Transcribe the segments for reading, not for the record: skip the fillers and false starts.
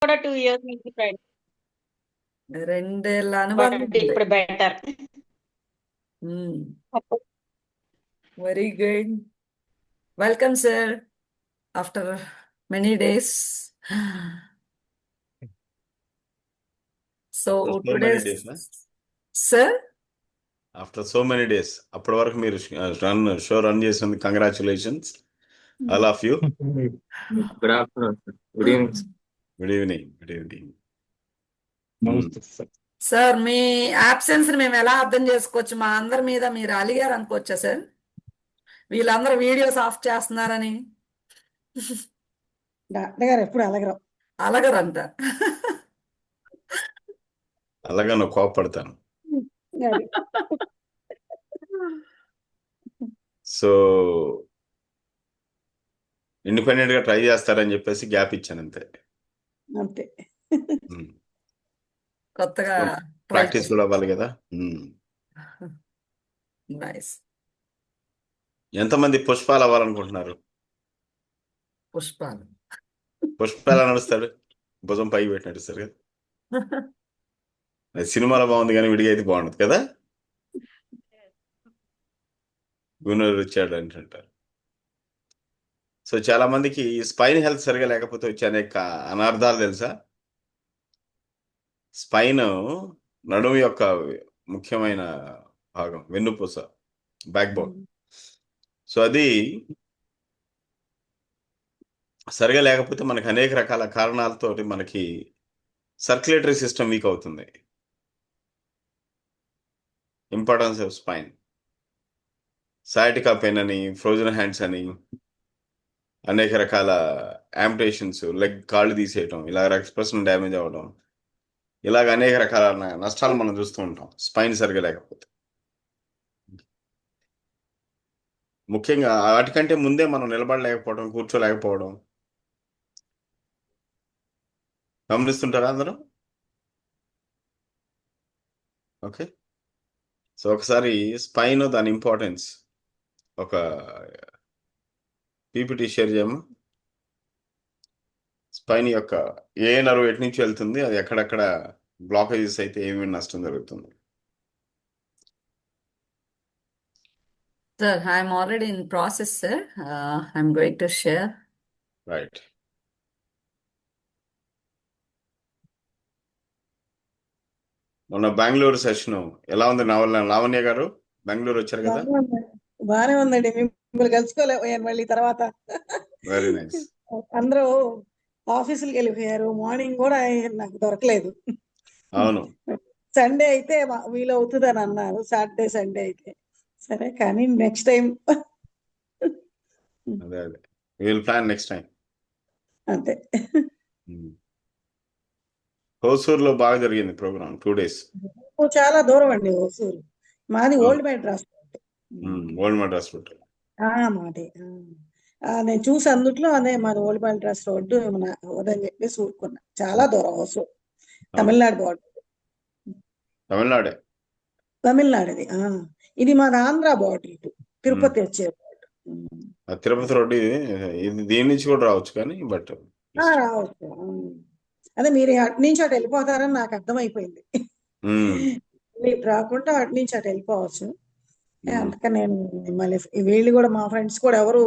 కూడా 2 years నుంచి friend. 2 ఏళ్ళ అనుబంధం బట్ ఉంది. ఇప్పుడు better. Very good. Welcome sir after many days. So so today many days sir after so many days అప్పటి వరకు మీరు షో రన్ చేసినందుకు congratulations all of you. Good afternoon, good evening. Good evening. Good evening. Sir me absence ని మేము ఎలా అర్థం చేసుకోవచ్చు? మా అందరి మీద మీరు అలిగారు అనుకోవచ్చా సార్? వీళ్ళందరూ వీడియోస్ ఆఫ్ చేస్తున్నారని. డాక్టర్ గారు ఎప్పుడు అలగరం. అలగరంట. అలాగా నువ్వు కోపడతాను. అది. సో ఇండిపెండెంట్ గా ట్రై చేస్తారని చెప్పేసి గ్యాప్ ఇచ్చాను అంతే. అంతే. కొత్తగా ప్రాక్టీస్ కూడా అవ్వాలి కదా. నైస్. ఎంతమంది పుష్పాలు అవ్వాలనుకుంటున్నారు? పుష్పాలు పుష్పాలు నడుస్తాడు, భుజం పైకి పెట్టి నడుస్తారు కదా. అది సినిమాలో బాగుంది కానీ విడిగా అయితే బాగుండదు కదా. గుణూరు వచ్చాడు అంటుంటారు. సో చాలా మందికి స్పైన్ హెల్త్ సరిగా లేకపోతే వచ్చే అనేక అనార్థాలు తెలుసా? స్పైన్ నడుము యొక్క ముఖ్యమైన భాగం, వెన్నుపూస, బ్యాక్ బోన్. సో అది సరిగా లేకపోతే మనకి అనేక రకాల కారణాలతో మనకి సర్క్యులేటరీ సిస్టమ్ వీక్ అవుతుంది. Importance of spine, sciatica pain అని, ఫ్రోజన్ హ్యాండ్స్ అని, అనేక రకాల యాంపిటేషన్స్, లెగ్ కాళ్ళు తీసేయటం, ఇలా ఎక్స్ప్రెషన్ డ్యామేజ్ అవ్వడం, ఇలాగ అనేక రకాల నష్టాలు మనం చూస్తూ ఉంటాం స్పైన్ సరిగా లేకపోతే. ముఖ్యంగా వాటికంటే ముందే మనం నిలబడలేకపోవడం, కూర్చోలేకపోవడం గమనిస్తుంటారా అందరూ? ఓకే. సో ఒకసారి స్పైన్, దాని ఇంపార్టెన్స్ ఒక పీపీటీ షేర్ చేయము. స్పైన్ యొక్క ఏ నరువు ఎటు నుంచి వెళ్తుంది, అది ఎక్కడెక్కడ బ్లాకేజెస్ అయితే ఏమేమి నష్టం జరుగుతుంది. Sir, I'm already in process, sir. I'm going to share. Right. మొన్న బెంగళూరు సెషన్ ఎలా ఉంది? లావణ్య గారు బెంగళూరు వచ్చారు కదా. బానే ఉందండి. మిమ్మల్ని కలుసుకోలేకపోయాను మళ్ళీ తర్వాత. Very nice. అందరూ ఆఫీసులకు వెళ్ళిపోయారు. మార్నింగ్ కూడా నాకు దొరకలేదు. అవును, సండే అయితే వీలు అవుతుంది అని అన్నారు. సాటర్డే సండే అయితే సరే, కానీ నెక్స్ట్ టైం అదే విల్ ప్లాన్ నెక్స్ట్ టైం. అంతే. హోసూర్లో బాగా జరిగింది ప్రోగ్రామ్, 2 days. చాలా దూరం అండి హోసూరు. మాది old Madras. Old Madras road. మాది నేను చూసి అందుట్లో అదే మాది ఓల్డ్ మెడ్రాస్ రోడ్డు ఉదని చెప్పేసి ఊరుకున్నా. చాలా దూరం హోసూరు, తమిళనాడు బోర్డర్. తమిళనాడే. తమిళనాడుది. ఇది మాది ఆంధ్ర బోర్డర్, ఇటు తిరుపతి వచ్చే బోర్డర్. తిరుపతి రోడ్డు ఇది దీని నుంచి కూడా రావచ్చు కానీ బట్ రావచ్చు. అదే మీరు అటు నుంచి అటు వెళ్ళిపోతారని నాకు అర్థమైపోయింది. మీరు రాకుండా అటు నుంచి అటు వెళ్ళిపోవచ్చు. అందుకని నేను మళ్ళీ వీళ్ళు కూడా, మా ఫ్రెండ్స్ కూడా ఎవరు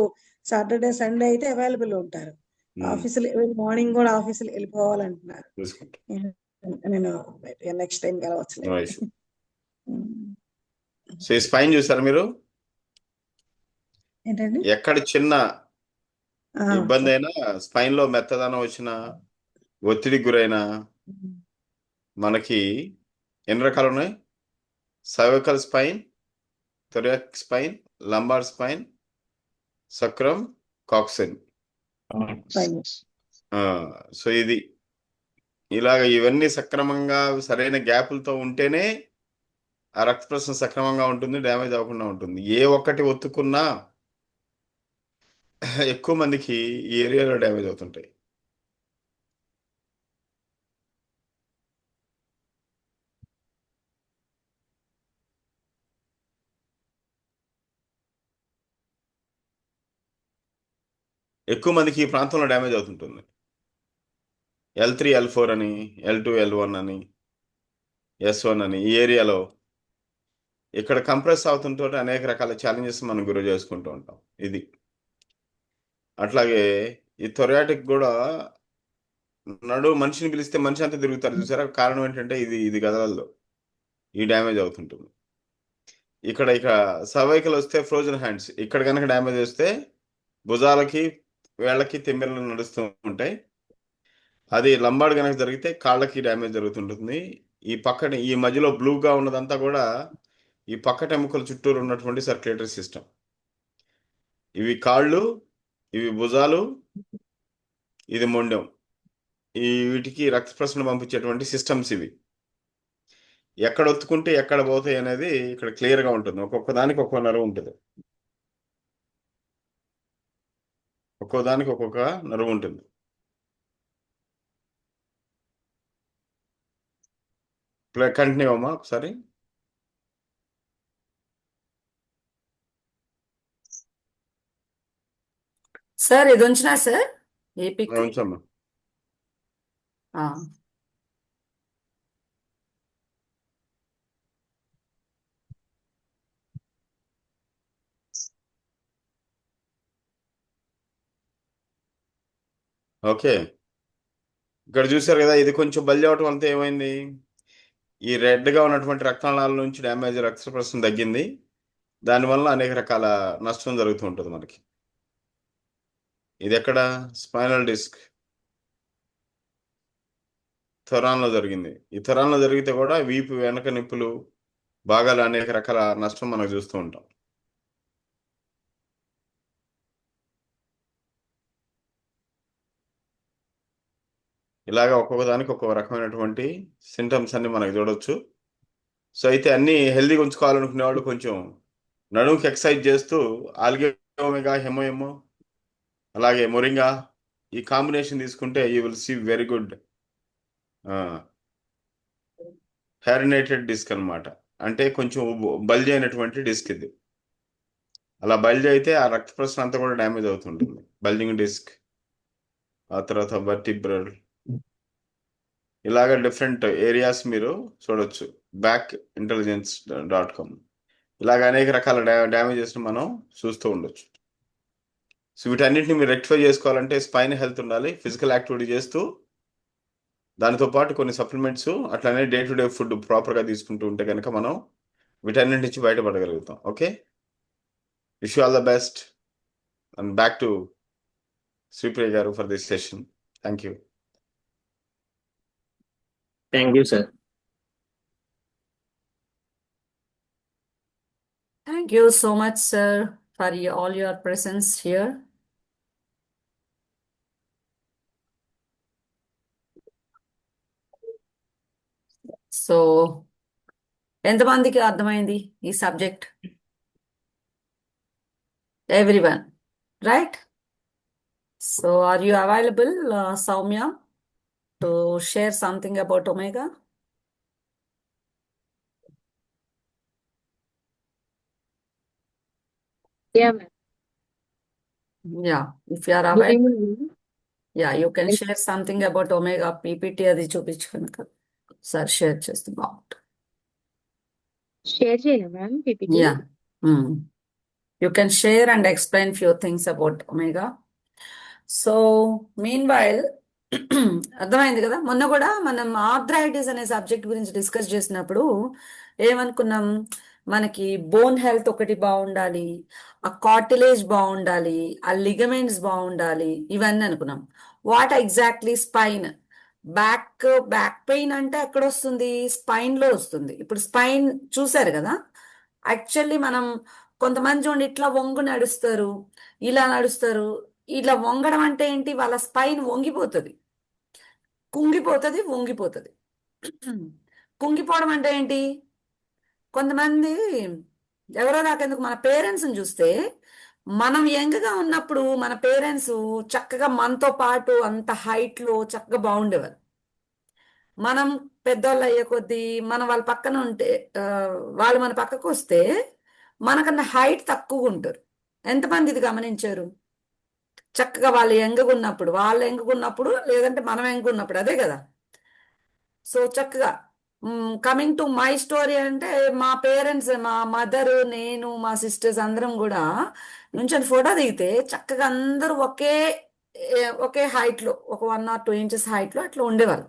సాటర్డే సండే అయితే అవైలబుల్ ఉంటారు. ఆఫీసులు మార్నింగ్ కూడా ఆఫీసులు వెళ్ళిపోవాలంటున్నారు. నేను నెక్స్ట్ టైం కలవచ్చు. స్పైన్ చూసారు మీరు? ఏంటండి? ఎక్కడ చిన్న ఇబ్బంది అయినా, స్పైన్ లో మెత్తదనం వచ్చిన, ఒత్తిడికి గురైన, మనకి ఎన్ని రకాలు ఉన్నాయి? Cervical spine, thoracic spine, lumbar spine, sacrum, coccyx. So ఇది ఇలాగ ఇవన్నీ సక్రమంగా సరైన గ్యాపులతో ఉంటేనే ఆ రక్త ప్రసరణ సక్రమంగా ఉంటుంది, డ్యామేజ్ అవ్వకుండా ఉంటుంది. ఏ ఒక్కటి ఒత్తుకున్నా ఎక్కువ మందికి ఈ ఏరియాలో డ్యామేజ్ అవుతుంటాయి. ఎక్కువ మందికి ఈ ప్రాంతంలో డ్యామేజ్ అవుతుంటుంది. L3 L4 అని, L2 L1 అని, S1 అని ఈ ఏరియాలో ఇక్కడ కంప్రెస్ అవుతుంటే అనేక రకాల ఛాలెంజెస్ మనం గురి చేసుకుంటూ ఉంటాం. ఇది అట్లాగే ఈ థొరాటిక్ కూడా మనిషిని పిలిస్తే మనిషి అంతా తిరుగుతారు చూసారా. కారణం ఏంటంటే ఇది కదలదు, ఈ డ్యామేజ్ అవుతుంటుంది. ఇక సర్వైకల్ వస్తే ఫ్రోజన్ హ్యాండ్స్, ఇక్కడ కనుక డ్యామేజ్ వస్తే భుజాలకి వేళ్ళకి తిమ్మిరలు నడుస్తూ ఉంటాయి. అది లంబాడ్ కనుక జరిగితే కాళ్ళకి డ్యామేజ్ జరుగుతుంటుంది. ఈ మధ్యలో బ్లూగా ఉన్నదంతా కూడా ఈ పక్కట ఎముకల చుట్టూరు ఉన్నటువంటి సర్క్యులేటరీ సిస్టమ్. ఇవి కాళ్ళు, ఇవి భుజాలు, ఇది మొండెం. వీటికి రక్త ప్రసరణ పంపించేటువంటి సిస్టమ్స్ ఇవి. ఎక్కడ ఒత్తుకుంటే ఎక్కడ పోతాయి అనేది ఇక్కడ క్లియర్గా ఉంటుంది. ఒక్కొక్క దానికి ఒక్కొక్క నరువు ఉంటుంది. ఒక్కో దానికి ఒక్కొక్క నరువు ఉంటుంది. కంటిన్యూ అమ్మా ఒకసారి. సార్ ఇది ఉంచినా సార్ ఈ పిక్. ఉంచమ్మా. ఓకే, ఇక్కడ చూసారు కదా, ఇది కొంచెం బల్లి అవటం అంతా ఏమైంది, ఈ రెడ్గా ఉన్నటువంటి రక్తనాళాల నుంచి డ్యామేజ్, రక్త ప్రసరణ తగ్గింది. దానివల్ల అనేక రకాల నష్టం జరుగుతూ ఉంటుంది మనకి. ఇది ఎక్కడ, స్పైనల్ డిస్క్ థొరాన్లో జరిగింది. ఈ థొరాన్లో జరిగితే కూడా వీపు వెనక నిప్పులు భాగాలు అనేక రకాల నష్టం మనకు చూస్తూ ఉంటాం. ఇలాగా ఒక్కొక్క దానికి ఒక్కొక్క రకమైనటువంటి సింటమ్స్ అన్ని మనకు చూడొచ్చు. సో అయితే అన్ని హెల్దీగా ఉంచుకోవాలనుకునే వాళ్ళు కొంచెం నడుముకి ఎక్సర్సైజ్ చేస్తూ ఆల్గే ఒమేగా, హెమోఎమో, అలాగే మొరింగా ఈ కాంబినేషన్ తీసుకుంటే you will see very good herniated disc అనమాట. అంటే కొంచెం బల్జ్ అయినటువంటి డిస్క్ ఇది. అలా బల్జ్ అయితే ఆ రక్త ప్రసరణ అంతా కూడా డ్యామేజ్ అవుతుంటుంది. బల్జింగ్ డిస్క్, ఆ తర్వాత వర్టిబ్రల్, ఇలాగ డిఫరెంట్ ఏరియాస్ మీరు చూడొచ్చు. backintelligence.com ఇలాగ అనేక రకాల డ్యామేజెస్ మనం చూస్తూ ఉండొచ్చు. సో వీటన్నిటిని మీరు రెక్టిఫై చేసుకోవాలంటే స్పైన్ హెల్త్ ఉండాలి, ఫిజికల్ యాక్టివిటీ చేస్తూ, దానితో పాటు కొన్ని సప్లిమెంట్స్, అట్లానే డే టు డే ఫుడ్ ప్రాపర్గా తీసుకుంటూ ఉంటే కనుక మనం వీటన్నిటి నుంచి బయటపడగలుగుతాం. Okay, wish you all the best and back to Sripriya garu for this session. Thank you. Thank you, sir. Thank you so much, sir, for all your presence here. So ఎంతమందికి అర్థమైంది ఈ subject? Everyone, right? So are you available, Soumya, to share something about omega? Yeah, ma'am. Yeah, if you are Good available, evening. yeah, you can share something about omega PPT అది చూపించు కనుక sir share చేస్తే బాగుంటుంది. Share చేయనా ma'am PPT? Yeah. You can share and explain few things about omega. So meanwhile అర్థమైంది కదా, మొన్న కూడా మనం ఆర్థరైటిస్ అనే సబ్జెక్ట్ గురించి డిస్కస్ చేసినప్పుడు ఏమనుకున్నాం, మనకి బోన్ హెల్త్ ఒకటి బాగుండాలి, ఆ కార్టిలేజ్ బాగుండాలి, ఆ లిగమెంట్స్ బాగుండాలి, ఇవన్నీ అనుకున్నాం. What exactly spine, back pain అంటే ఎక్కడ వస్తుంది? స్పైన్ లో వస్తుంది. ఇప్పుడు స్పైన్ చూసారు కదా, యాక్చువల్లీ మనం కొంతమంది చూడండి ఇట్లా వంగు నడుస్తారు, ఇలా నడుస్తారు. ఇలా వంగడం అంటే ఏంటి? వాళ్ళ స్పైన్ వంగిపోతుంది, కుంగిపోతుంది, వంగిపోతుంది. కుంగిపోవడం అంటే ఏంటి? కొంతమంది ఎవరో నాకెందుకు మన పేరెంట్స్ని చూస్తే, మనం యంగ్గా ఉన్నప్పుడు మన పేరెంట్స్ చక్కగా మనతో పాటు అంత హైట్లో చక్కగా బాగుండేవారు. మనం పెద్దవాళ్ళు అయ్యే కొద్దీ మనం వాళ్ళ పక్కన ఉంటే, వాళ్ళు మన పక్కకు వస్తే మనకన్నా హైట్ తక్కువ ఉంటారు. ఎంతమంది ఇది గమనించారు? చక్కగా వాళ్ళు ఎంగుకున్నప్పుడు లేదంటే మనం ఎంగుకున్నప్పుడు అదే కదా. సో చక్కగా కమింగ్ టు మై స్టోరీ అంటే మా పేరెంట్స్, మా మదర్, నేను, మా సిస్టర్స్ అందరం కూడా నుంచొని ఫోటో దిగితే చక్కగా అందరూ ఒకే హైట్ లో, ఒక 1 or 2 inches హైట్ లో అట్లా ఉండేవాళ్ళు.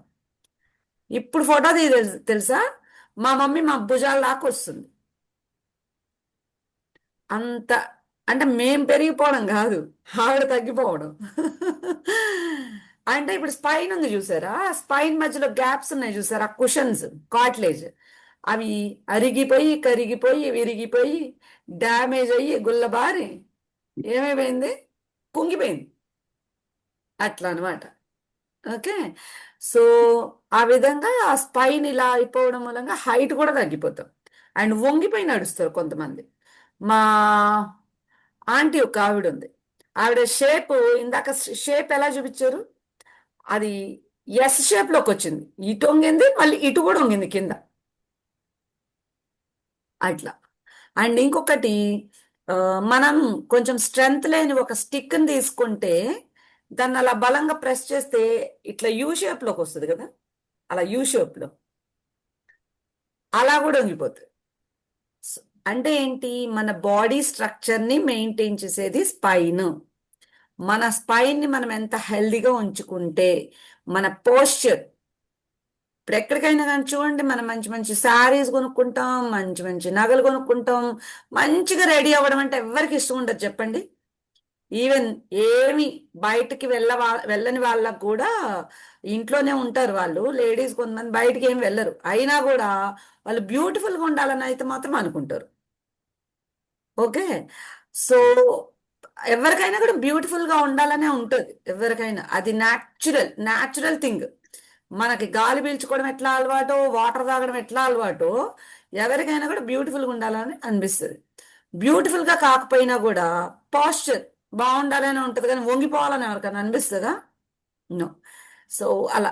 ఇప్పుడు ఫోటో తెలుసా, మా మమ్మీ మా భుజాల దాకా వస్తుంది. అంత అంటే మేం పెరిగిపోవడం కాదు, ఆవిడ తగ్గిపోవడం. అంటే ఇప్పుడు స్పైన్ ఉంది చూసారా, స్పైన్ మధ్యలో గ్యాప్స్ ఉన్నాయి చూసారా, కుషన్స్, కార్టిలేజ్, అవి అరిగిపోయి కరిగిపోయి విరిగిపోయి డ్యామేజ్ అయ్యి గుల్లబారి ఏమైపోయింది, కుంగిపోయింది. అట్లా అనమాట. ఓకే. సో ఆ విధంగా ఆ స్పైన్ ఇలా అయిపోవడం మూలంగా హైట్ కూడా తగ్గిపోతాం అండ్ వంగిపోయి నడుస్తారు కొంతమంది. మా ఆంటీ ఒక ఆవిడ ఉంది, ఆవిడ షేప్ ఇందాక షేప్ ఎలా చూపించారు, అది ఎస్ షేప్ లోకి వచ్చింది, ఇటు వంగింది మళ్ళీ ఇటు కూడా వంగింది కింద అట్లా. అండ్ ఇంకొకటి, మనం కొంచెం స్ట్రెంగ్త్ లేని ఒక స్టిక్ ని తీసుకుంటే దాన్ని అలా బలంగా ప్రెస్ చేస్తే ఇట్లా యూ షేప్ లోకి వస్తుంది కదా, అలా యూ షేప్ లో అలా కూడా వంగిపోతుంది. అంటే ఏంటి, మన బాడీ స్ట్రక్చర్ ని మెయింటైన్ చేసేది స్పైన్. మన స్పైన్ ని మనం ఎంత హెల్దీగా ఉంచుకుంటే మన పోస్చర్, ఇప్పుడు ఎక్కడికైనా కానీ చూడండి, మనం మంచి మంచి శారీస్ కొనుక్కుంటాం, మంచి మంచి నగలు కొనుక్కుంటాం, మంచిగా రెడీ అవ్వడం అంటే ఎవరికి ఇష్టం ఉండదు చెప్పండి. ఈవెన్ ఏమి బయటకి వెళ్ళని వాళ్ళకు కూడా, ఇంట్లోనే ఉంటారు వాళ్ళు, లేడీస్ కొంతమంది బయటికి ఏమి వెళ్ళరు, అయినా కూడా వాళ్ళు బ్యూటిఫుల్గా ఉండాలని అయితే మాత్రం అనుకుంటారు. ఓకే. సో ఎవరికైనా కూడా బ్యూటిఫుల్ గా ఉండాలనే ఉంటుంది ఎవరికైనా, అది న్యాచురల్ థింగ్. మనకి గాలి పీల్చుకోవడం ఎట్లా అలవాటు, వాటర్ తాగడం ఎట్లా అలవాటు, ఎవరికైనా కూడా బ్యూటిఫుల్గా ఉండాలని అనిపిస్తుంది. బ్యూటిఫుల్ గా కాకపోయినా కూడా పాస్చర్ బాగుండాలని ఉంటుంది, కానీ వంగిపోవాలని ఎవరికైనా అనిపిస్తుందా? నో. సో అలా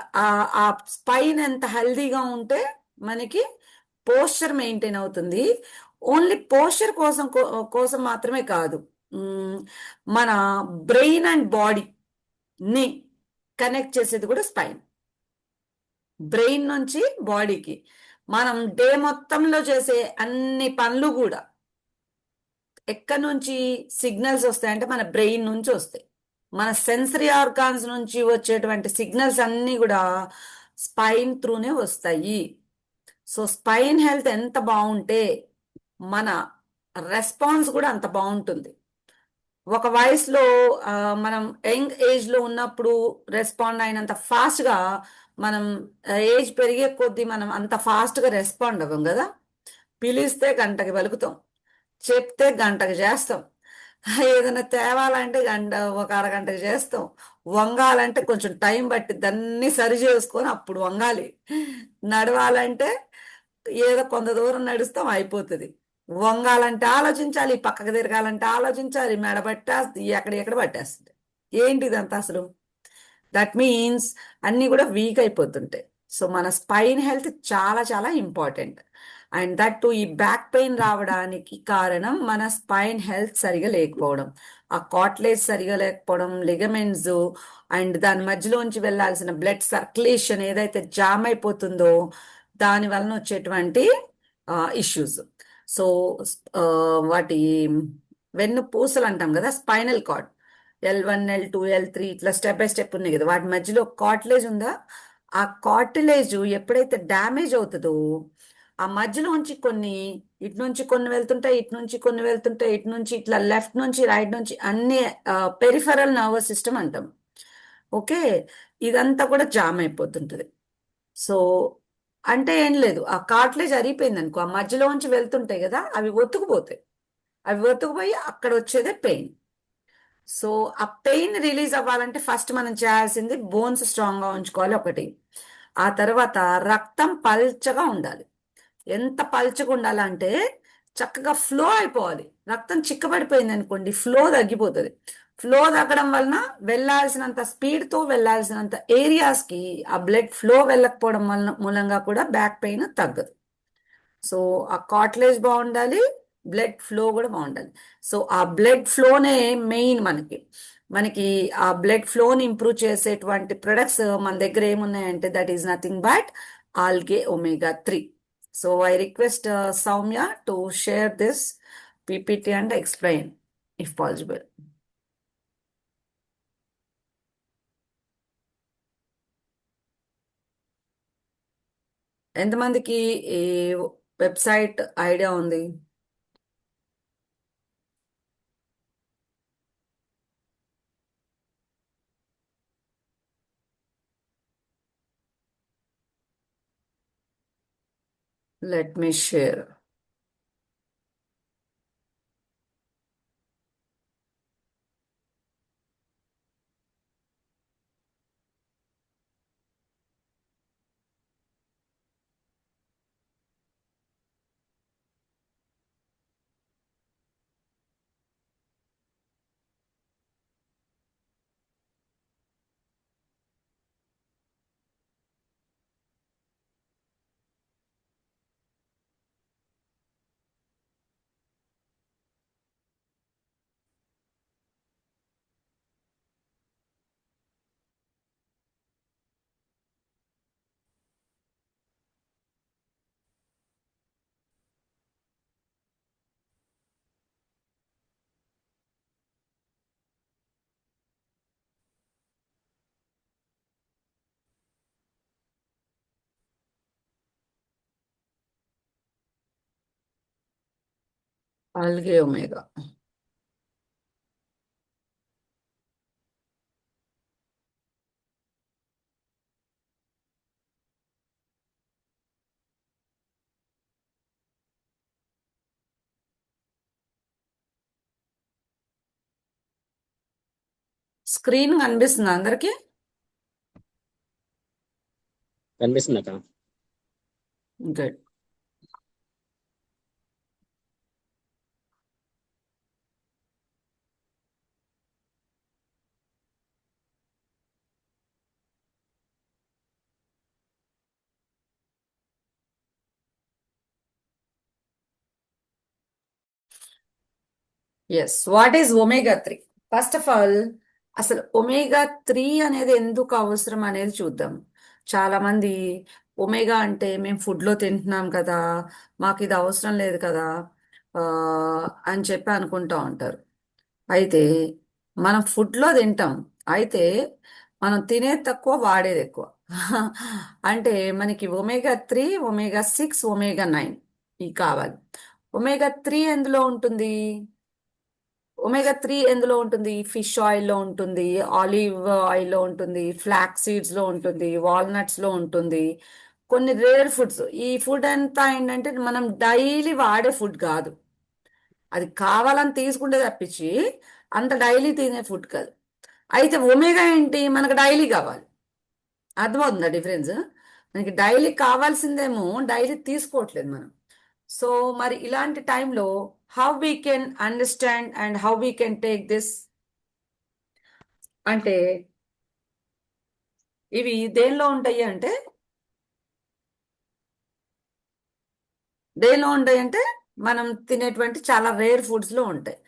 ఆ స్పైన్ ఎంత హెల్దీగా ఉంటే మనకి పోస్చర్ మెయింటైన్ అవుతుంది. ఓన్లీ పోస్చర్ కోసం మాత్రమే కాదు, మన బ్రెయిన్ అండ్ బాడీని కనెక్ట్ చేసేది కూడా స్పైన్. బ్రెయిన్ నుంచి బాడీకి మనం డే మొత్తంలో చేసే అన్ని పనులు కూడా ఎక్కడి నుంచి సిగ్నల్స్ వస్తాయంటే మన బ్రెయిన్ నుంచి వస్తాయి. మన సెన్సరీ ఆర్గాన్స్ నుంచి వచ్చేటువంటి సిగ్నల్స్ అన్ని కూడా స్పైన్ త్రూనే వస్తాయి. సో స్పైన్ హెల్త్ ఎంత బాగుంటే మన రెస్పాన్స్ కూడా అంత బాగుంటుంది. ఒక వయసులో మనం యంగ్ ఏజ్ లో ఉన్నప్పుడు రెస్పాండ్ అయినంత ఫాస్ట్ గా మనం ఏజ్ పెరిగే కొద్దీ మనం అంత ఫాస్ట్ గా రెస్పాండ్ అవ్వం కదా. పిలిస్తే గంటకి పలుకుతాం, చెప్తే గంటకి చేస్తాం, ఏదైనా తేవాలంటే ఒక అరగంటకి చేస్తాం, వంగాలంటే కొంచెం టైం పట్టి దాన్ని సరి చేసుకొని అప్పుడు వంగాలి, నడవాలంటే ఏదో కొంత దూరం నడుస్తాం అయిపోతుంది, వంగాలంటే ఆలోచించాలి, పక్కకు తిరగాలంటే ఆలోచించాలి, మెడ పట్టేస్తుంది, ఎక్కడ పట్టేస్తుంది. ఏంటి ఇదంతా అసలు? దట్ మీన్స్ అన్ని కూడా వీక్ అయిపోతుంటాయి. సో మన స్పైన్ హెల్త్ చాలా చాలా ఇంపార్టెంట్. అండ్ దట్ ఈ బ్యాక్ పెయిన్ రావడానికి కారణం మన స్పైన్ హెల్త్ సరిగా లేకపోవడం, ఆ కార్టిలేజ్ సరిగా లేకపోవడం, లిగమెంట్స్ అండ్ దాని మధ్యలోంచి వెళ్లాల్సిన బ్లడ్ సర్క్యులేషన్ ఏదైతే జామ్ అయిపోతుందో దాని వలన వచ్చేటువంటి ఇష్యూస్. సో వాటి వెన్ను పూసలు అంటాం కదా, spinal cord, L1, L2, L3 ఇట్లా స్టెప్ బై స్టెప్ ఉన్నాయి కదా, వాటి మధ్యలో కార్టిలేజ్ ఉందా, ఆ కార్టిలేజ్ ఎప్పుడైతే డ్యామేజ్ అవుతుందో ఆ మధ్యలోంచి ఇటు నుంచి కొన్ని వెళ్తుంటాయి, ఇటు నుంచి కొన్ని వెళ్తుంటాయి, ఇటు నుంచి ఇట్లా లెఫ్ట్ నుంచి రైట్ నుంచి అన్ని పెరిఫెరల్ నర్వస్ సిస్టమ్ అంటాం. ఓకే. ఇదంతా కూడా జామ్ అయిపోతుంటది. సో అంటే ఏం లేదు, ఆ కార్టిలేజ్ అరిగిపోయింది అనుకో, ఆ మధ్యలోంచి వెళ్తుంటాయి కదా, అవి ఒత్తుకుపోయి అక్కడ వచ్చేదే పెయిన్. సో ఆ పెయిన్ రిలీజ్ అవ్వాలంటే ఫస్ట్ మనం చేయాల్సింది బోన్స్ స్ట్రాంగ్ గా ఉంచుకోవాలి ఒకటి. ఆ తర్వాత రక్తం పల్చగా ఉండాలి. ఎంత పల్చగా ఉండాలంటే చక్కగా ఫ్లో అయిపోవాలి. రక్తం చిక్కబడిపోయింది అనుకోండి, ఫ్లో తగ్గిపోతుంది. ఫ్లో తగ్గడం వలన వెళ్లాల్సినంత స్పీడ్ తో వెళ్లాల్సినంత ఏరియాస్ కి ఆ బ్లడ్ ఫ్లో వెళ్ళకపోవడం మూలంగా కూడా బ్యాక్ పెయిన్ తగ్గదు. సో ఆ కార్టిలేజ్ బాగుండాలి, బ్లడ్ ఫ్లో కూడా బాగుండాలి. సో ఆ బ్లడ్ ఫ్లోనే మెయిన్ మనకి. మనకి ఆ బ్లడ్ ఫ్లోని ఇంప్రూవ్ చేసేటువంటి ప్రొడక్ట్స్ మన దగ్గర ఏమున్నాయంటే that is nothing but algae omega-3. So I request Soumya to share this PPT and explain if possible. ఎంతమందికి ఈ వెబ్సైట్ ఐడియా ఉంది? Let me share. Algae omega. Screen కనిపిస్తుంది అందరికి? కనిపిస్తుంది అక్క. Good. Yes, what is omega-3? First of all అసలు omega-3 అనేది ఎందుకు అవసరం అనేది చూద్దాం. చాలా మంది ఒమేగా అంటే మేము ఫుడ్ లో తింటున్నాం కదా, మాకు ఇది అవసరం లేదు కదా ఆ, అని చెప్పి అనుకుంటా ఉంటారు. అయితే మనం ఫుడ్ లో తింటాం, అయితే మనం తినేది తక్కువ వాడేది ఎక్కువ. అంటే మనకి omega-3, omega-6, omega-9 ఇవి కావాలి. omega-3 ఎందులో ఉంటుంది? omega-3 ఎందులో ఉంటుంది? ఫిష్ ఆయిల్లో ఉంటుంది, ఆలివ్ ఆయిల్లో ఉంటుంది, ఫ్లాక్స్ సీడ్స్ లో ఉంటుంది, వాల్నట్స్ లో ఉంటుంది, కొన్ని రేర్ ఫుడ్స్. ఈ ఫుడ్ అంతా ఏంటంటే మనం డైలీ వాడే ఫుడ్ కాదు, అది కావాలని తీసుకుంటే తప్పించి అంత డైలీ తినే ఫుడ్ కాదు. అయితే ఒమేగా ఏంటి, మనకు డైలీ కావాలి. అర్థమవుతుందా డిఫరెన్స్? మనకి డైలీ కావాల్సిందేమో డైలీ తీసుకోవట్లేదు మనం. సో మరి ఇలాంటి టైంలో how we can understand and how we can take this అంటే ఇవి దేనిలో ఉంటాయి అంటే మనం తినేటువంటి చాలా రేర్ ఫుడ్స్ లో ఉంటాయి.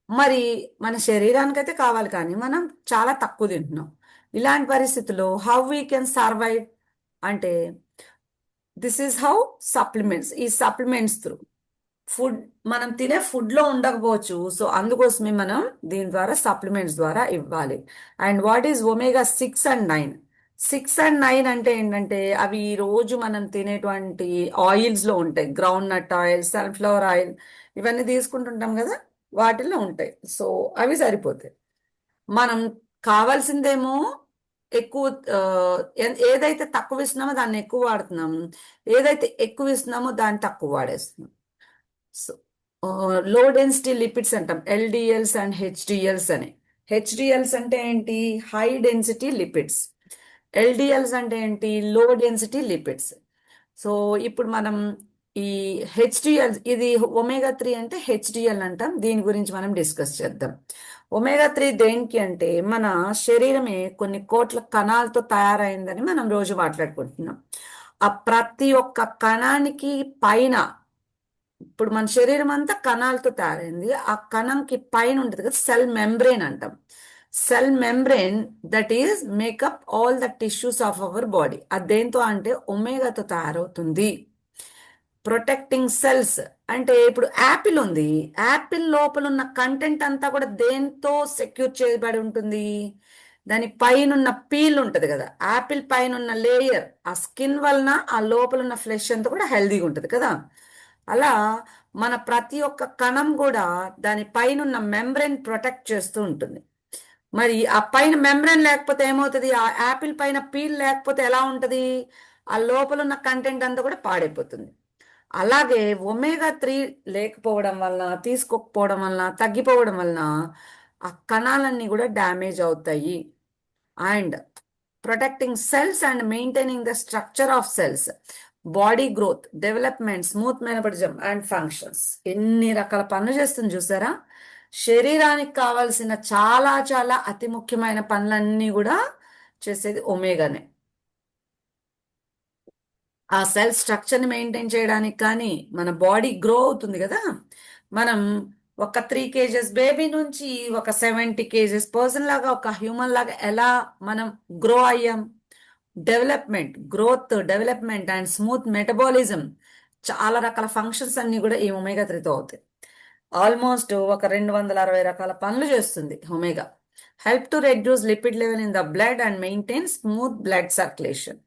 మరి మన శరీరానికైతే కావాలి కానీ మనం చాలా తక్కువ తింటున్నాం. ఇలాంటి పరిస్థితుల్లో హౌ వీ కెన్ సర్వైవ్ అంటే దిస్ ఈస్ హౌ సప్లిమెంట్స్. ఈ సప్లిమెంట్స్ త్రూ ఫుడ్, మనం తినే ఫుడ్ లో ఉండకపోవచ్చు, సో అందుకోసమే మనం దీని ద్వారా సప్లిమెంట్స్ ద్వారా ఇవ్వాలి. And what is omega-6 and 9? 6 and 9 అంటే ఏంటంటే అవి ఈ రోజు మనం తినేటువంటి ఆయిల్స్ లో ఉంటాయి. Groundnut oil, sunflower oil, ఇవన్నీ తీసుకుంటుంటాం కదా, వాటిల్లో ఉంటాయి. సో అవి సరిపోతాయి. మనం కావాల్సిందేమో ఎక్కువ ఏదైతే తక్కువ ఇస్తున్నామో దాన్ని ఎక్కువ వాడుతున్నాం, ఏదైతే ఎక్కువ ఇస్తున్నామో దాన్ని తక్కువ వాడేస్తున్నాం. సో లో డెన్సిటీ లిపిడ్స్ అంటాం, ఎల్డిఎల్స్ అండ్ హెచ్డిఎల్స్ అని. హెచ్డిఎల్స్ అంటే ఏంటి? High density lipids. ఎల్డిఎల్స్ అంటే ఏంటి? Low density lipids. సో ఇప్పుడు మనం ఈ హెచ్డిఎల్, ఇది omega-3 అంటే హెచ్డిఎల్ అంటాం. దీని గురించి మనం డిస్కస్ చేద్దాం. omega-3 దేనికి అంటే మన శరీరమే కొన్ని కోట్ల కణాలతో తయారైందని మనం రోజు మాట్లాడుకుంటున్నాం. ఆ ప్రతి ఒక్క కణానికి పైన, ఇప్పుడు మన శరీరం అంతా కణాలతో తయారైంది, ఆ కణంకి పైన ఉంటుంది కదా సెల్ మెంబ్రెయిన్ అంటాం. Cell membrane that is makeup all the tissues of our body. అది దేంతో అంటే ఒమేగాతో తయారవుతుంది. ప్రొటెక్టింగ్ సెల్స్ అంటే ఇప్పుడు యాపిల్ ఉంది, యాపిల్ లోపల ఉన్న కంటెంట్ అంతా కూడా దేంతో సెక్యూర్ చేయబడి ఉంటుంది? దాని పైన ఉన్న పీల్ ఉంటది కదా, యాపిల్ పైన ఉన్న లేయర్, ఆ స్కిన్ వలన ఆ లోపల ఉన్న ఫ్లెష్ అంతా కూడా హెల్దీగా ఉంటది కదా. అలా మన ప్రతి ఒక్క కణం కూడా దాని పైన ఉన్న మెంబ్రెయిన్ ప్రొటెక్ట్ చేస్తూ ఉంటుంది. మరి ఆ పైన మెంబ్రెయిన్ లేకపోతే ఏమవుతుంది? ఆ యాపిల్ పైన పీల్ లేకపోతే ఎలా ఉంటది? ఆ లోపల ఉన్న కంటెంట్ అంతా కూడా పాడైపోతుంది. అలాగే ఒమేగా 3 లేకపోవడం వలన, తీసుకోకపోవడం వలన, తగ్గిపోవడం వలన ఆ కణాలన్నీ కూడా డ్యామేజ్ అవుతాయి. And protecting cells and maintaining the structure of cells, body growth, development, smooth metabolism and functions, ఎన్ని రకాల పనులు చేస్తుంది చూసారా? శరీరానికి కావాల్సిన చాలా చాలా అతి ముఖ్యమైన పనులన్నీ కూడా చేసేది ఒమేగానే. ఆ సెల్ స్ట్రక్చర్ని మెయింటైన్ చేయడానికి కానీ, మన బాడీ గ్రో అవుతుంది కదా. మనం ఒక 3 kgs బేబీ నుంచి ఒక 70 kgs పర్సన్ లాగా, ఒక హ్యూమన్ లాగా ఎలా మనం గ్రో అయ్యాం? Growth, development and smooth metabolism, చాలా రకాల ఫంక్షన్స్ అన్ని కూడా ఈ ఒమేగా 3తో అవుతాయి. ఆల్మోస్ట్ ఒక 260 రకాల పనులు చేస్తుంది omega. Help to reduce lipid level in the blood and maintain smooth blood circulation.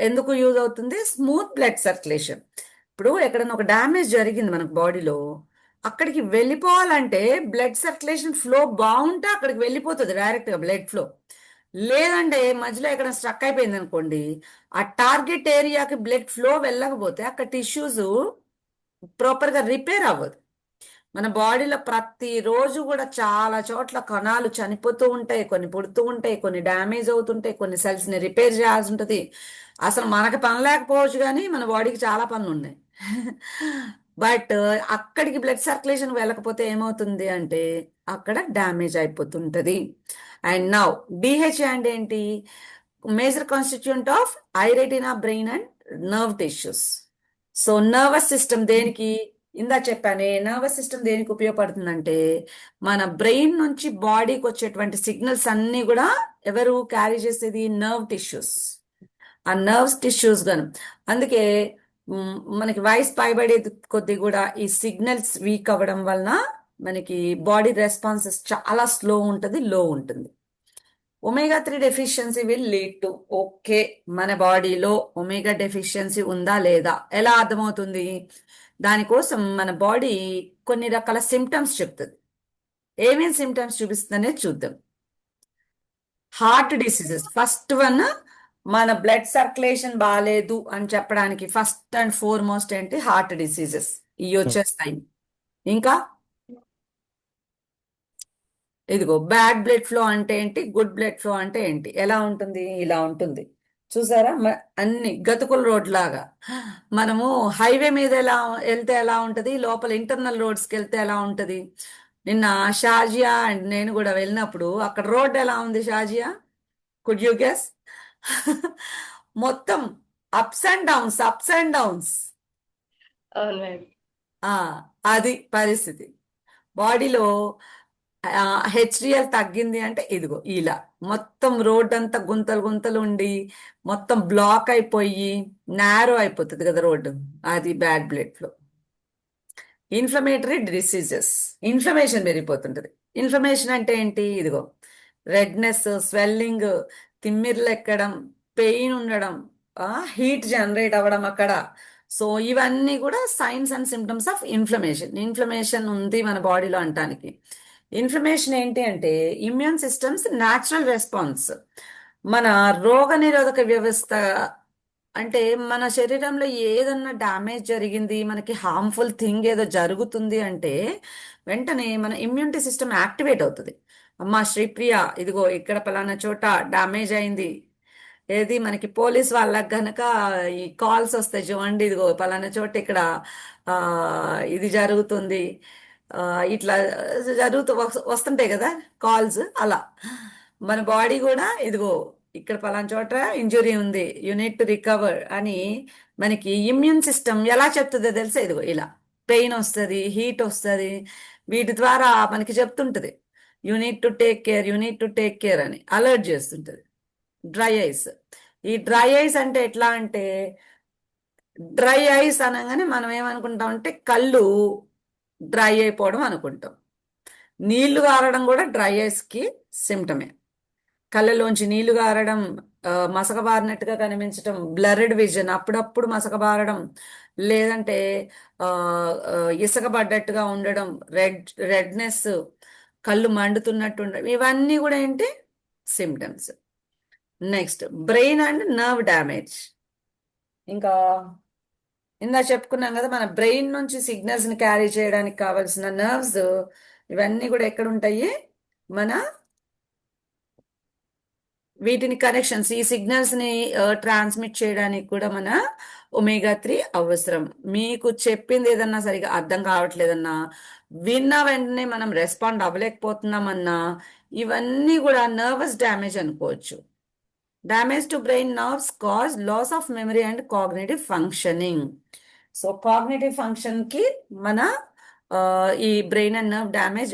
ఎందుకు యూజ్ అవుతుంది? Smooth blood circulation. ఇప్పుడు ఎక్కడైనా ఒక డ్యామేజ్ జరిగింది మనకు బాడీలో, అక్కడికి వెళ్ళిపోవాలంటే బ్లడ్ సర్క్యులేషన్ ఫ్లో బాగుంటే అక్కడికి వెళ్ళిపోతుంది డైరెక్ట్గా బ్లడ్ ఫ్లో. లేదంటే మధ్యలో ఎక్కడ స్ట్రక్ అయిపోయింది అనుకోండి, ఆ టార్గెట్ ఏరియాకి బ్లడ్ ఫ్లో వెళ్ళకపోతే అక్కడ టిష్యూస్ ప్రాపర్గా రిపేర్ అవ్వదు. మన బాడీలో ప్రతిరోజు కూడా చాలా చోట్ల కణాలు చనిపోతూ ఉంటాయి, కొన్ని పుడుతూ ఉంటాయి, కొన్ని డ్యామేజ్ అవుతుంటాయి, కొన్ని సెల్స్ని రిపేర్ చేయాల్సి ఉంటుంది. అసలు మనకి పని లేకపోవచ్చు కానీ మన బాడీకి చాలా పనులు ఉన్నాయి. బట్ అక్కడికి బ్లడ్ సర్క్యులేషన్ వెళ్ళకపోతే ఏమవుతుంది అంటే అక్కడ డ్యామేజ్ అయిపోతుంటది. అండ్ నౌ డిహెచ్ఏ అంటే ఏంటి? Major constituent of I retina, brain and nerve tissues. So nervous system దేనికి? ఇందా చెప్పానే, నర్వస్ సిస్టమ్ దేనికి ఉపయోగపడుతుందంటే మన బ్రెయిన్ నుంచి బాడీకి వచ్చేటువంటి సిగ్నల్స్ అన్ని కూడా ఎవరు క్యారీ చేసేది? Nerve tissues. ఆ నర్వ్స్ టిష్యూస్ గాను. అందుకే మనకి వయసు పైబడేది కొద్ది కూడా ఈ సిగ్నల్స్ వీక్ అవ్వడం వలన మనకి బాడీ రెస్పాన్సెస్ చాలా స్లో ఉంటుంది, లో ఉంటుంది. Omega 3 deficiency will lead to, okay మన బాడీలో ఒమేగా డెఫిషియన్సీ ఉందా లేదా ఎలా అర్థమవుతుంది? దానికోసం మన బాడీ కొన్ని రకాల సిమ్టమ్స్ చెప్తుంది. ఏమేమి సిమ్టమ్స్ చూపిస్తుందనేది చూద్దాం. Heart diseases first one. మన బ్లడ్ సర్క్యులేషన్ బాగాలేదు అని చెప్పడానికి ఫస్ట్ అండ్ ఫోర్మోస్ట్ ఏంటి? Heart diseases. ఇవి వచ్చేస్తాయి. ఇంకా ఇదిగో బ్యాడ్ బ్లడ్ ఫ్లో అంటే ఏంటి, గుడ్ బ్లడ్ ఫ్లో అంటే ఏంటి, ఎలా ఉంటుంది? ఇలా ఉంటుంది చూసారా? అన్ని గతుకుల రోడ్ లాగా. మనము హైవే మీద ఎలా వెళ్తే ఎలా ఉంటది, లోపల ఇంటర్నల్ రోడ్స్కి వెళ్తే ఎలా ఉంటది. నిన్న షాజియా అండ్ నేను కూడా వెళ్ళినప్పుడు అక్కడ రోడ్ ఎలా ఉంది షాజియా? Could you guess? మొత్తం ups and downs, ups and downs. అవును మేడం. అది పరిస్థితి. బాడీలో హెచ్డిఎల్ తగ్గింది అంటే ఇదిగో ఇలా మొత్తం రోడ్ అంతా గుంతలు గుంతలు ఉండి మొత్తం బ్లాక్ అయిపోయి నారో అయిపోతుంది కదా రోడ్డు, అది bad blood flow. Inflammatory diseases, inflammation పెరిగిపోతుంటది. ఇన్ఫ్లమేషన్ అంటే ఏంటి? ఇదిగో రెడ్నెస్, స్వెల్లింగ్, తిమ్మిర్లు ఎక్కడం, పెయిన్ ఉండడం, హీట్ జనరేట్ అవ్వడం అక్కడ. సో ఇవన్నీ కూడా science and symptoms of inflammation. Inflammation ఉంది మన బాడీలో అంటానికి. ఇన్ఫ్లమేషన్ ఏంటి అంటే ఇమ్యూన్ సిస్టమ్స్ న్యాచురల్ రెస్పాన్స్. మన రోగ నిరోధక వ్యవస్థ అంటే మన శరీరంలో ఏదన్నా డ్యామేజ్ జరిగింది, మనకి హార్మ్ఫుల్ థింగ్ ఏదో జరుగుతుంది అంటే వెంటనే మన ఇమ్యూనిటీ సిస్టమ్ యాక్టివేట్ అవుతుంది. అమ్మా శ్రీప్రియ, ఇదిగో ఇక్కడ పలానా చోట డ్యామేజ్ అయింది. ఏది మనకి పోలీస్ వాళ్ళకి గనక ఈ కాల్స్ వస్తాయి చూడండి, ఇదిగో పలానా చోట ఇక్కడ ఇది జరుగుతుంది, ఇట్లా జరుగుతూ వస్తుంటాయి కదా కాల్స్. అలా మన బాడీ కూడా ఇదిగో ఇక్కడ పలానా చోట ఇంజురీ ఉంది, యు నీడ్ టు రికవర్ అని మనకి ఇమ్యూన్ సిస్టమ్ ఎలా చెప్తుందో తెలుసా? ఇదిగో ఇలా పెయిన్ వస్తుంది, హీట్ వస్తుంది, వీటి ద్వారా మనకి చెప్తుంటది. You need to take care అని అలర్ట్ చేస్తుంటది. Dry eyes. ఈ డ్రై ఐస్ అంటే ఎట్లా అంటే, డ్రై ఐస్ అనగానే మనం ఏమనుకుంటాం అంటే కళ్ళు డ్రై అయిపోవడం అనుకుంటాం. నీళ్లు కారడం కూడా డ్రై ఐస్కి సిమ్టమే. కళ్ళలోంచి నీళ్లు కారడం, మసకబారినట్టుగా కనిపించడం, బ్లర్డ్ విజన్, అప్పుడప్పుడు మసకబారడం, లేదంటే ఆ, ఆ, ఇసుకబడ్డట్టుగా ఉండడం, రెడ్నెస్, కళ్ళు మండుతున్నట్టు ఉండడం, ఇవన్నీ కూడా ఏంటి symptoms. Next brain and nerve damage. ఇంకా ఇందా చెప్పుకున్నాం కదా, మన బ్రెయిన్ నుంచి సిగ్నల్స్ ని క్యారీ చేయడానికి కావాల్సిన నర్వ్స్ ఇవన్నీ కూడా ఎక్కడ ఉంటాయి, మన వీటిని కనెక్షన్స్, ఈ సిగ్నల్స్ ని ట్రాన్స్మిట్ చేయడానికి కూడా మన ఒమేగా-3 అవసరం. మీకు చెప్పింది ఏదన్నా సరిగా అర్థం కావట్లేదన్నా, విన్న వెంటనే మనం రెస్పాండ్ అవ్వలేకపోతున్నామన్నా, ఇవన్నీ కూడా నర్వస్ డ్యామేజ్ అనుకోవచ్చు. Damage to brain nerves cause loss of memory and cognitive functioning. So cognitive function కి మన ఈ బ్రెయిన్ అండ్ నర్వ్ డ్యామేజ్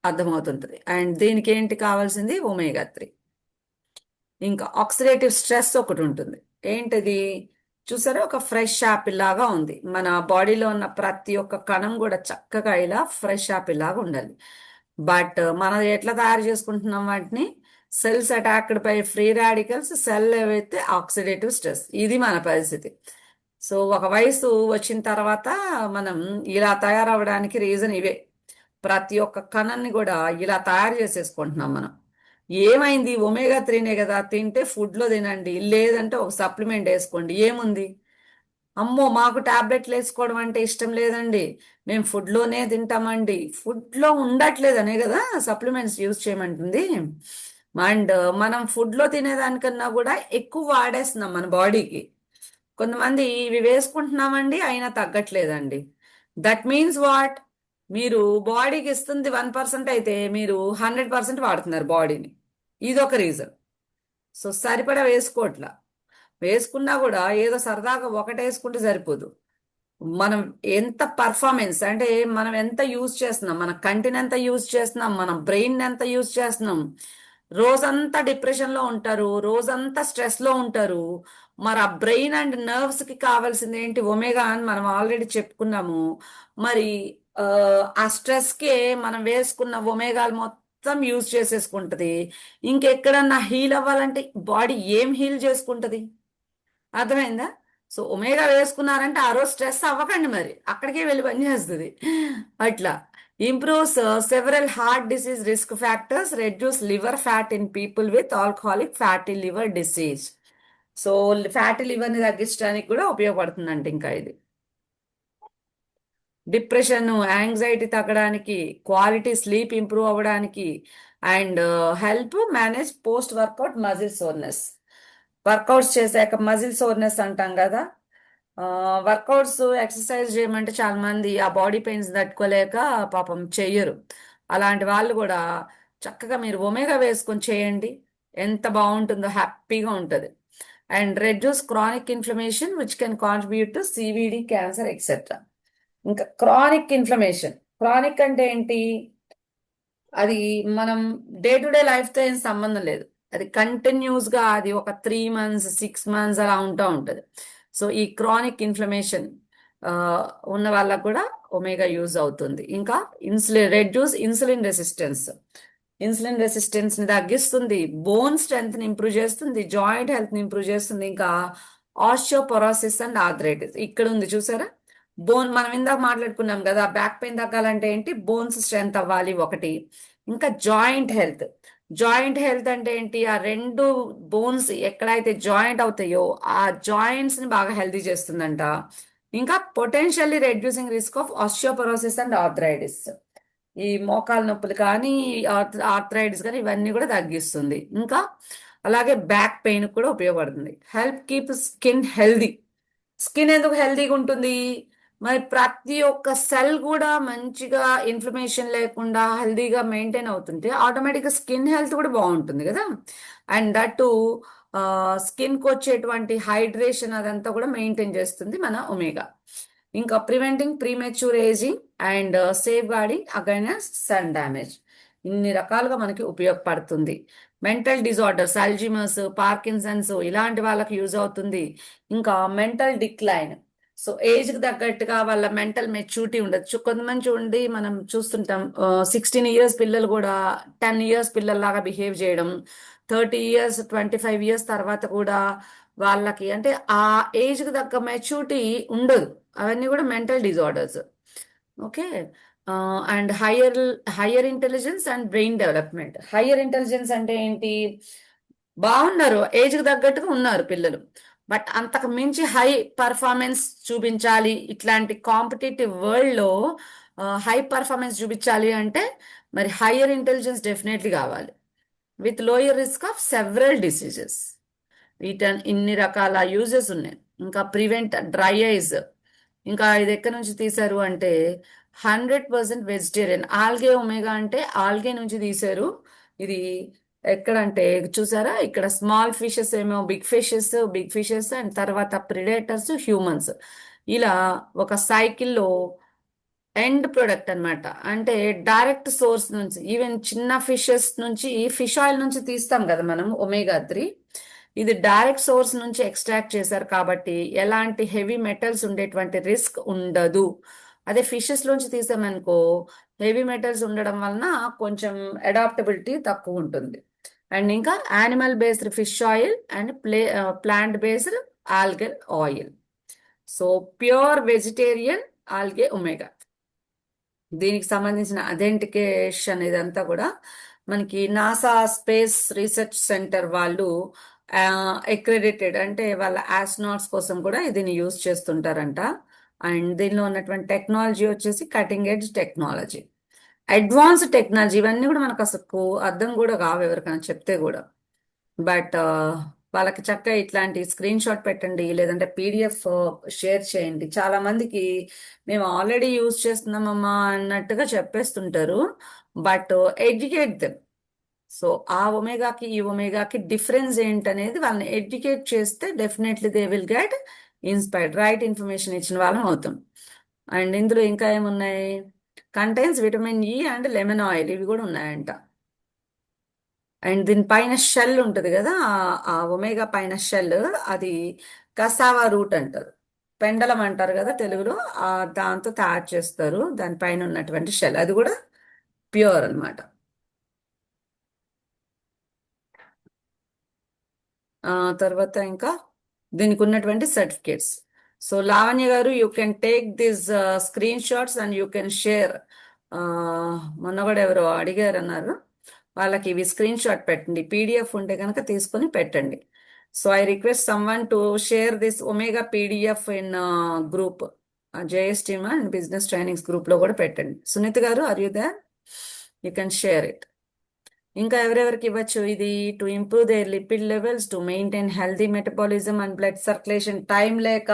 అర్థమవుతుంటది. అండ్ దీనికి ఏంటి కావాల్సింది, ఒమేగా-3. ఇంకా ఆక్సిడేటివ్ స్ట్రెస్ ఒకటి ఉంటుంది. ఏంటిది చూసారా, ఒక ఫ్రెష్ యాపిల్ లాగా ఉంది. మన బాడీలో ఉన్న ప్రతి ఒక్క కణం కూడా చక్కగా ఇలా ఫ్రెష్ యాపిల్ లాగా ఉండాలి. బట్ మనం ఎట్లా తయారు చేసుకుంటున్నాం వాటిని, cells attacked by free radicals, cell ఏవైతే ఆక్సిడేటివ్ స్ట్రెస్. ఇది మన పరిస్థితి. సో ఒక వయసు వచ్చిన తర్వాత మనం ఇలా తయారవడానికి రీజన్ ఇవే. ప్రతి ఒక్క కణాన్ని కూడా ఇలా తయారు చేసేసుకుంటున్నాం మనం. ఏమైంది, ఒమేగా-3నే కదా, తింటే ఫుడ్లో తినండి, లేదంటే ఒక సప్లిమెంట్ వేసుకోండి, ఏముంది. అమ్మో మాకు టాబ్లెట్లు వేసుకోవడం అంటే ఇష్టం లేదండి, మేము ఫుడ్లోనే తింటామండి, ఫుడ్లో ఉండట్లేదనే కదా సప్లిమెంట్స్ యూజ్ చేయమంటుంది. అండ్ మనం ఫుడ్లో తినేదానికన్నా కూడా ఎక్కువ వాడేస్తున్నాం మన బాడీకి. కొంతమంది ఇవి వేసుకుంటున్నామండి అయినా తగ్గట్లేదండి. దట్ మీన్స్ వాట్, మీరు బాడీకి ఇస్తుంది 1% అయితే మీరు 100% వాడుతున్నారు బాడీని. ఇదొక రీజన్. సో సరిపడా వేసుకోవట్లా. వేసుకున్నా కూడా ఏదో సరదాగా ఒకటి వేసుకుంటే సరిపోదు. మనం ఎంత పర్ఫార్మెన్స్ అంటే, మనం ఎంత యూజ్ చేస్తున్నాం, మన కంటిని ఎంత యూజ్ చేస్తున్నాం, మన బ్రెయిన్ ఎంత యూజ్ చేస్తున్నాం. రోజంతా డిప్రెషన్లో ఉంటారు, రోజంతా స్ట్రెస్లో ఉంటారు. మరి ఆ బ్రెయిన్ అండ్ నర్వ్స్ కి కావాల్సింది ఏంటి, ఒమేగా అని మనం ఆల్రెడీ చెప్పుకున్నాము. మరి ఆ స్ట్రెస్ కి మనం వేసుకున్న ఒమేగాలు మొత్తం యూజ్ చేసేసుకుంటది. ఇంకెక్కడన్నా హీల్ అవ్వాలంటే బాడీ ఏం హీల్ చేసుకుంటది, అర్థమైందా? సో ఒమేగా వేసుకున్నారంటే ఆ రోజు స్ట్రెస్ అవ్వకండి, మరి అక్కడికే వెళ్ళి పనిచేస్తుంది. అట్లా improves several heart disease risk factors, reduce liver fat in people with alcoholic fatty liver disease. So fatty లివర్ని తగ్గించడానికి కూడా ఉపయోగపడుతుందంట. ఇంకా ఇది డిప్రెషన్, యాంగ్జైటీ తగ్గడానికి, క్వాలిటీ స్లీప్ ఇంప్రూవ్ అవ్వడానికి, and help manage post workout muscle soreness. Workouts చేశాక muscle soreness అంటాం కదా, వర్కౌట్స్ ఎక్సర్సైజ్ చేయమంటే చాలా మంది ఆ బాడీ పెయిన్స్ తట్టుకోలేక పాపం చెయ్యరు. అలాంటి వాళ్ళు కూడా చక్కగా మీరు ఒమేగా వేసుకొని చేయండి, ఎంత బాగుంటుందో, హ్యాపీగా ఉంటుంది. And reduce chronic inflammation which can contribute to CVD, cancer etcetera. ఇంకా క్రానిక్ ఇన్ఫ్లమేషన్, క్రానిక్ అంటే ఏంటి, అది మనం డే టు డే లైఫ్తో ఏం సంబంధం లేదు, అది కంటిన్యూస్ గా అది ఒక 3 months 6 months అలా ఉంటది. సో ఈ క్రానిక్ ఇన్ఫ్లమేషన్ ఉన్న వాళ్ళకు కూడా ఒమేగా యూజ్ అవుతుంది. ఇంకా రెడ్యూస్ ఇన్సులిన్ రెసిస్టెన్స్ ని తగ్గిస్తుంది, బోన్ స్ట్రెంగ్త్ ని ఇంప్రూవ్ చేస్తుంది, జాయింట్ హెల్త్ ని ఇంప్రూవ్ చేస్తుంది. ఇంకా ఆస్టియోపొరోసిస్ అండ్ ఆర్థరైటిస్ ఇక్కడ ఉంది చూసారా. బోన్ మనం ఇందాక మాట్లాడుకున్నాం కదా, బ్యాక్ పెయిన్ తగ్గాలంటే ఏంటి, బోన్స్ స్ట్రెంగ్త్ అవ్వాలి ఒకటి. ఇంకా జాయింట్ హెల్త్ అంటే ఏంటి, ఆ 2 బోన్స్ ఎక్కడైతే జాయింట్ అవుతాయో ఆ జాయింట్స్ ని బాగా హెల్తీ చేస్తుందంట. ఇంకా potentially reducing risk of osteoporosis and arthritis, ఈ మోకాల నొప్పులు కానీ ఆర్థరైటిస్ కానీ ఇవన్నీ కూడా తగ్గిస్తుంది. ఇంకా అలాగే బ్యాక్ పెయిన్ కూడా ఉపయోగపడుతుంది. Help keep skin healthy. Skin ఎందుకు హెల్దీగా ఉంటుంది, మరి ప్రతి ఒక్క సెల్ కూడా మంచిగా ఇన్ఫ్లమేషన్ లేకుండా హెల్దీగా మెయింటైన్ అవుతుంటే ఆటోమేటిక్గా స్కిన్ హెల్త్ కూడా బాగుంటుంది కదా. అండ్ దట్ స్కిన్కి వచ్చేటువంటి హైడ్రేషన్ అదంతా కూడా మెయింటైన్ చేస్తుంది మన ఒమేగా. ఇంకా preventing premature ageing and safeguarding against sun damage. ఇన్ని రకాలుగా మనకి ఉపయోగపడుతుంది. మెంటల్ డిజార్డర్స్, అల్జిమర్స్, పార్కిన్సన్స్ ఇలాంటి వాళ్ళకి యూజ్ అవుతుంది. ఇంకా మెంటల్ డిక్లైన్. సో ఏజ్కి తగ్గట్టుగా వాళ్ళ మెంటల్ మెచ్యూరిటీ ఉండొచ్చు. కొంతమంది చూడండి, మనం చూస్తుంటాం 16 years పిల్లలు కూడా 10 years పిల్లల్లాగా బిహేవ్ చేయడం, 30 years 25 years తర్వాత కూడా వాళ్ళకి అంటే ఆ ఏజ్కి తగ్గ మెచ్యూరిటీ ఉండదు. అవన్నీ కూడా mental disorders. Okay. And higher intelligence and brain development. Higher intelligence అంటే ఏంటి? బాగున్నారు, ఏజ్కి తగ్గట్టుగా ఉన్నారు పిల్లలు, బట్ అంతకు మించి హై పర్ఫార్మెన్స్ చూపించాలి, ఇట్లాంటి కాంపిటేటివ్ వరల్డ్లో హై పర్ఫార్మెన్స్ చూపించాలి అంటే మరి హయ్యర్ ఇంటెలిజెన్స్ డెఫినెట్లీ కావాలి, with lower risk of several diseases. వీటన్ ఇన్ని రకాల యూజెస్ ఉన్నాయి. ఇంకా ప్రివెంట్ డ్రై ఐస్. ఇంకా ఇది ఎక్కడి నుంచి తీశారు అంటే 100% వెజిటేరియన్ ఆల్గే ఒమేగా అంటే ఆల్గే నుంచి తీశారు. ఇది ఎక్కడంటే చూసారా, ఇక్కడ స్మాల్ ఫిషెస్ ఏమో బిగ్ ఫిషెస్ అండ్ తర్వాత ప్రిడేటర్స్, హ్యూమన్స్, ఇలా ఒక సైకిల్లో ఎండ్ ప్రొడక్ట్ అన్నమాట. అంటే డైరెక్ట్ సోర్స్ నుంచి, ఈవెన్ చిన్న ఫిషెస్ నుంచి, ఫిష్ ఆయిల్ నుంచి తీస్తాం కదా మనం ఒమేగా 3, ఇది డైరెక్ట్ సోర్స్ నుంచి ఎక్స్ట్రాక్ట్ చేశారు కాబట్టి ఎలాంటి హెవీ మెటల్స్ ఉండేటువంటి రిస్క్ ఉండదు. అదే ఫిషెస్ లోంచి తీసామనుకో హెవీ మెటల్స్ ఉండడం వలన కొంచెం అడాప్టబిలిటీ తక్కువ ఉంటుంది. అండ్ ఇంకా animal based fish oil and plant based algal oil. So pure vegetarian algae omega, దీనికి సంబంధించిన అథెంటికేషన్ ఇదంతా కూడా మనకి నాసా స్పేస్ రీసెర్చ్ సెంటర్ వాళ్ళు అక్రెడిటెడ్, అంటే వాళ్ళ ఆస్ట్రోనాట్స్ కోసం కూడా దీన్ని యూజ్ చేస్తుంటారంట. అండ్ దీనిలో ఉన్నటువంటి టెక్నాలజీ వచ్చేసి cutting edge technology, advanced technology. ఇవన్నీ కూడా మనకు అసలు అర్థం కూడా కావు ఎవరికైనా చెప్తే కూడా. బట్ వాళ్ళకి చక్కగా ఇట్లాంటి స్క్రీన్ షాట్ పెట్టండి, లేదంటే పీడిఎఫ్ షేర్ చేయండి. చాలా మందికి మేము ఆల్రెడీ యూజ్ చేస్తున్నామమ్మా అన్నట్టుగా చెప్పేస్తుంటారు, బట్ ఎడ్యుకేట్ దెమ్. సో ఆ ఒమేగాకి ఈ ఒమేగాకి డిఫరెన్స్ ఏంటనేది వాళ్ళని ఎడ్యుకేట్ చేస్తే definitely they will get inspired, right information ఇచ్చిన వాళ్ళం అవుతాం. అండ్ ఇందులో ఇంకా ఏమున్నాయి? Contains vitamin E and lemon oil, ఇవి కూడా ఉన్నాయంట. అండ్ దీని పైన షెల్ ఉంటుంది కదా, ఆ ఒమేగా పైన షెల్, అది కసావా రూట్ అంటారు, పెండలం అంటారు కదా తెలుగులో, దాంతో తయారు చేస్తారు. దానిపైన ఉన్నటువంటి షెల్ అది కూడా ప్యూర్ అన్నమాట. తర్వాత ఇంకా దీనికి ఉన్నటువంటి సర్టిఫికేట్స్. సో లావణ్య గారు, you can take this screen shots and you can share. మొన్న కూడా ఎవరో అడిగారు అన్నారు, వాళ్ళకి ఇవి స్క్రీన్ షాట్ పెట్టండి, పీడిఎఫ్ ఉంటే కనుక తీసుకొని పెట్టండి. So I request someone to share this omega PDF in group, JS team and business trainings group లో కూడా పెట్టండి. Suneet garu, are you there? You can share it. ఇంకా ఎవరెవరికి ఇవ్వచ్చు ఇది? To improve their lipid levels, to maintain healthy metabolism and blood circulation. Time లేక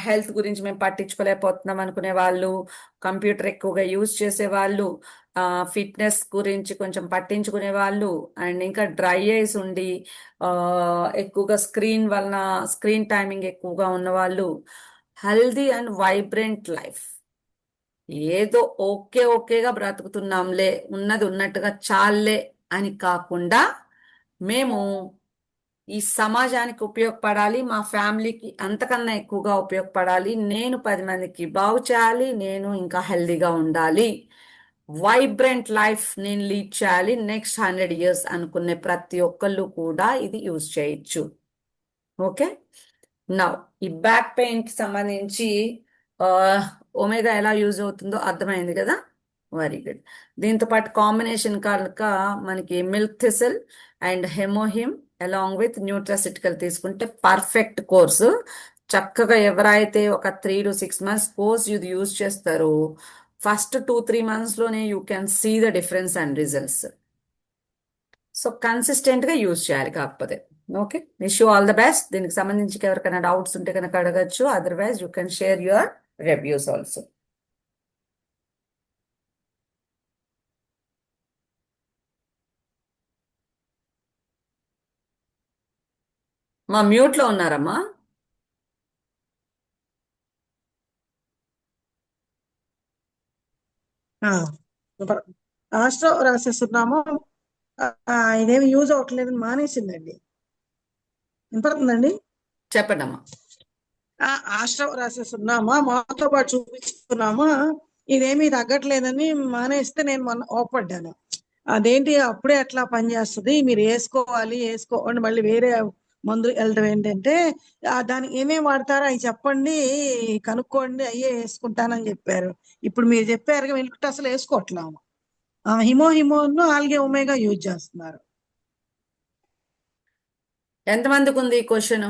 health గురించి మేము పట్టించుకోలేకపోతున్నాం అనుకునే వాళ్ళు, కంప్యూటర్ ఎక్కువగా యూజ్ చేసే వాళ్ళు, ఫిట్నెస్ గురించి కొంచెం పట్టించుకునే వాళ్ళు, అండ్ ఇంకా డ్రై ఐస్ ఉండి ఎక్కువగా స్క్రీన్ టైమింగ్ ఎక్కువగా ఉన్న వాళ్ళు, హెల్దీ అండ్ వైబ్రెంట్ లైఫ్, ఏదో ఓకేగా బ్రతుకుతున్నాంలే, ఉన్నది ఉన్నట్టుగా చాలే అని కాకుండా మేము ఈ సమాజానికి ఉపయోగపడాలి, మా ఫ్యామిలీకి అంతకన్నా ఎక్కువగా ఉపయోగపడాలి, నేను 10 మందికి బాగు చేయాలి, నేను ఇంకా హెల్దీగా ఉండాలి, వైబ్రెంట్ లైఫ్ నేను లీడ్ చేయాలి నెక్స్ట్ 100 years అనుకునే ప్రతి ఒక్కళ్ళు కూడా ఇది యూజ్ చేయొచ్చు. ఓకే. నా ఈ బ్యాక్ పెయిన్ కి సంబంధించి ఒమేగా ఎలా యూజ్ అవుతుందో అర్థమైంది కదా, వెరీ గుడ్. దీంతో పాటు కాంబినేషన్ కనుక మనకి milk thistle and HemoHIM along with nutraceutical తీసుకుంటే పర్ఫెక్ట్ కోర్సు. చక్కగా ఎవరైతే ఒక 3 to 6 months కోర్స్ ఇది యూజ్ చేస్తారో ఫస్ట్ 2-3 months లోనే you can see the difference and results. So consistent గా యూజ్ చేయాలి కాకపోతే. Okay, wish you all the best. దీనికి సంబంధించి ఎవరికైనా డౌట్స్ ఉంటే కనుక అడగచ్చు, otherwise you can share your reviews also. మా మ్యూట్ లో ఉన్నారమ్మా. సూపర్. ఆస్ట్రో రాసేస్తున్నాము. ఇదేమి యూజ్ అవ్వట్లేదని మానేసిందండి. వినపడుతుందండి? చెప్పండమ్మా. ఆస్ట్రో రాసేస్తున్నామా, మాతో పాటు చూపించుకున్నామా, ఇదేమీ తగ్గట్లేదని మానేస్తే నేను మొన్న ఓపడ్డాను. అదేంటి అప్పుడే అట్లా పనిచేస్తుంది, మీరు వేసుకోండి, మళ్ళీ వేరే మందులు వెళ్ళడం ఏంటంటే దానికి ఏమేమి వాడతారో అవి చెప్పండి, కనుక్కోండి, అయ్యే వేసుకుంటానని చెప్పారు. ఇప్పుడు మీరు చెప్పారు మిల్క్ అసలు వేసుకోవట్లేము. హిమోను ఆల్గే ఒమేగా యూజ్ చేస్తున్నారు. ఎంతమందికి ఉంది ఈ క్వశ్చన్?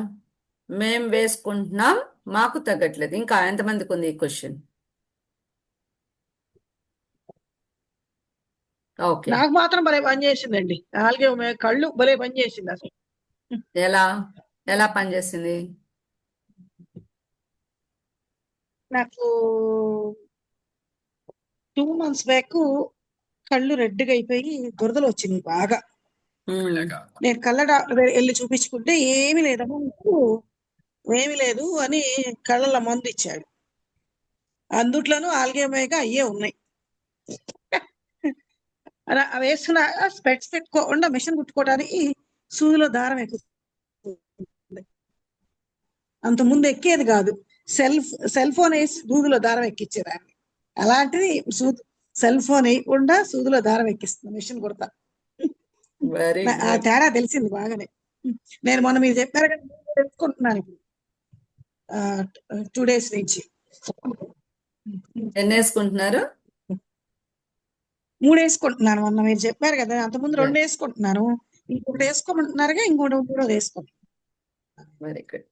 మేం వేసుకుంటున్నాం, మాకు తగ్గట్లేదు. ఇంకా ఎంతమందికి ఉంది ఈ క్వశ్చన్? ఓకే. నాకు మాత్రం భలే పని చేసిందండి. ఆల్గే ఒమేగా కళ్ళు భలే పని చేసింది అసలు. ఎలా ఎలా పనిచేసింది? నాకు 2 months బ్యాక్ కళ్ళు రెడ్గా అయిపోయి దురదలు వచ్చినాయి బాగా. నేను కళ్ళ డాక్టర్ వెళ్ళి చూపించుకుంటే ఏమీ లేదమ్మా, మీకు ఏమీ లేదు అని కళ్ళ మందు ఇచ్చాడు. అందుట్లోనూ ఆల్గే ఒమేగా అయ్యే ఉన్నాయి. అలా వేసుకున్న స్పెట్స్ పెట్టుకోకుండా మిషన్ కుట్టుకోవడానికి సూదిలో దారం ఎక్కుతుంది. అంత ముందు ఎక్కేది కాదు, సెల్ ఫోన్ వేసి సూదిలో దారం ఎక్కించేదాన్ని. అలాంటిది సెల్ ఫోన్ వేయకుండా సూదిలో దారం ఎక్కిస్తుంది మిషన్ కుడతా. వెరీ ఆ గుడ్. తేడా తెలిసింది బాగానే. నేను మొన్న మీరు చెప్పారు కదా, నేను తెలుసుకుంటున్నాను ఇప్పుడు 2 days నుంచి. ఎన్ని వేసుకుంటున్నారు? 3 వేసుకుంటున్నాను. మొన్న మీరు చెప్పారు కదా, అంతకుముందు 2 వేసుకుంటున్నాను. ఇంకొకటి వేసుకోమంటున్నారుగా, ఇంకోటి 3 వేసుకుంటున్నాను. Very good.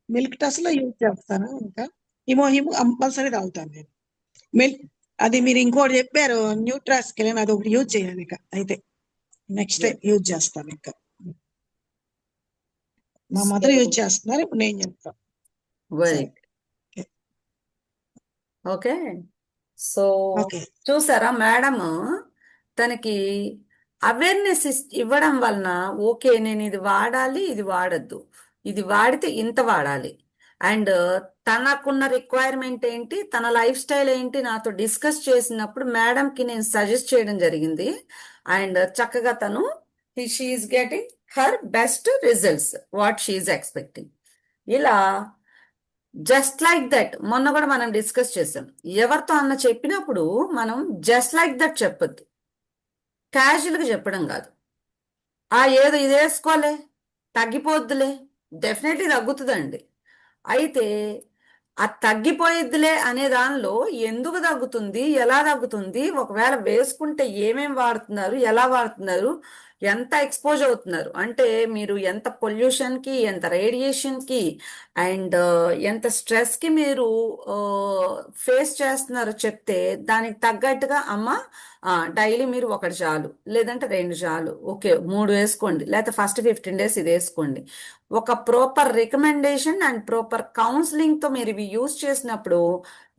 మిల్క్ టస్ లో యూజ్ చేస్తాను. ఇంకా హిమో కంపల్సరీ తాగుతాను నేను. అది మీరు ఇంకోటి చెప్పారు న్యూట్రాస్కెలిన్, అది ఒకటి యూజ్ చేయాలి. ఇక అయితే నెక్స్ట్ టైం యూజ్ చేస్తాను. ఇంకా మా మదర్ యూజ్ చేస్తున్నారు, ఇప్పుడు నేను చెప్తాను. వెరీ సరే. ఓకే. So okay. చూసారా మేడం, తనకి అవేర్నెస్ ఇవ్వడం వలన ఓకే నేను ఇది వాడాలి, ఇది వాడద్దు, ఇది వాడితే ఇంత వాడాలి, అండ్ తనకున్న రిక్వైర్మెంట్ ఏంటి, తన లైఫ్ స్టైల్ ఏంటి నాతో డిస్కస్ చేసినప్పుడు మేడంకి నేను సజెస్ట్ చేయడం జరిగింది. అండ్ చక్కగా తను she's getting her best results what she's expecting. ఇలా జస్ట్ లైక్ దట్ మొన్న కూడా మనం డిస్కస్ చేసాం. ఎవరితో అన్న చెప్పినప్పుడు మనం జస్ట్ లైక్ దట్ చెప్పొద్దు, క్యాజువల్గా చెప్పడం కాదు. ఏదో ఇది వేసుకోలే తగ్గిపోద్దులే, డెఫినెట్లీ తగ్గుతుందండి. అయితే ఆ తగ్గిపోయిద్దిలే అనే దానిలో ఎందుకు తగ్గుతుంది, ఎలా తగ్గుతుంది, ఒకవేళ వేసుకుంటే ఏమేం వాడుతున్నారు, ఎలా వాడుతున్నారు, ఎంత ఎక్స్పోజ్ అవుతున్నారు, అంటే మీరు ఎంత పొల్యూషన్కి, ఎంత రేడియేషన్కి, అండ్ ఎంత స్ట్రెస్కి మీరు ఫేస్ చేస్తున్నారో చెప్తే దానికి తగ్గట్టుగా అమ్మ డైలీ మీరు 1 చాలు, లేదంటే 2 చాలు, ఓకే 3 వేసుకోండి, లేకపోతే ఫస్ట్ 15 days ఇది వేసుకోండి. ఒక ప్రాపర్ రికమెండేషన్ అండ్ ప్రాపర్ కౌన్సిలింగ్తో మీరు ఇవి యూజ్ చేసినప్పుడు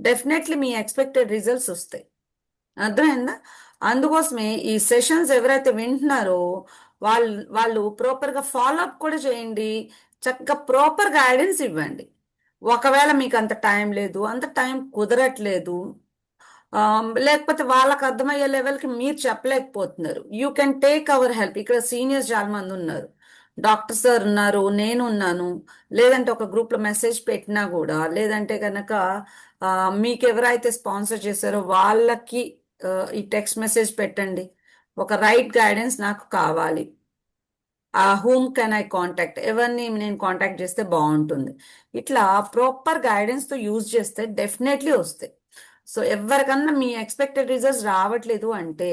డెఫినెట్లీ మీ ఎక్స్పెక్టెడ్ రిజల్ట్స్ వస్తాయి. అర్థమైందా? అందుకోసమే ఈ సెషన్స్ ఎవరైతే వింటున్నారో వాళ్ళు ప్రాపర్గా ఫాలోఅప్ కూడా చేయండి, చక్కగా ప్రాపర్ గైడెన్స్ ఇవ్వండి. ఒకవేళ మీకు అంత టైం లేదు, అంత టైం కుదరట్లేదు, లేకపోతే వాళ్ళకి అర్థమయ్యే లెవెల్కి మీరు చెప్పలేకపోతున్నారు, you can take our help. ఇక్కడ సీనియర్స్ చాలా మంది ఉన్నారు, డాక్టర్ సార్ ఉన్నారు, నేను ఉన్నాను, లేదంటే ఒక గ్రూప్లో మెసేజ్ పెట్టినా కూడా, లేదంటే కనుక మీకు ఎవరైతే స్పాన్సర్ చేశారో వాళ్ళకి ఈ టెక్స్ట్ మెసేజ్ పెట్టండి, ఒక రైట్ గైడెన్స్ నాకు కావాలి, హూమ్ కెన్ ఐ కాంటాక్ట్, ఎవరిని నేను కాంటాక్ట్ చేస్తే బాగుంటుంది, ఇట్లా ప్రాపర్ గైడెన్స్తో యూజ్ చేస్తే డెఫినెట్లీ వస్తాయి. సో ఎవరికన్నా మీ ఎక్స్పెక్టెడ్ రిజల్ట్స్ రావట్లేదు అంటే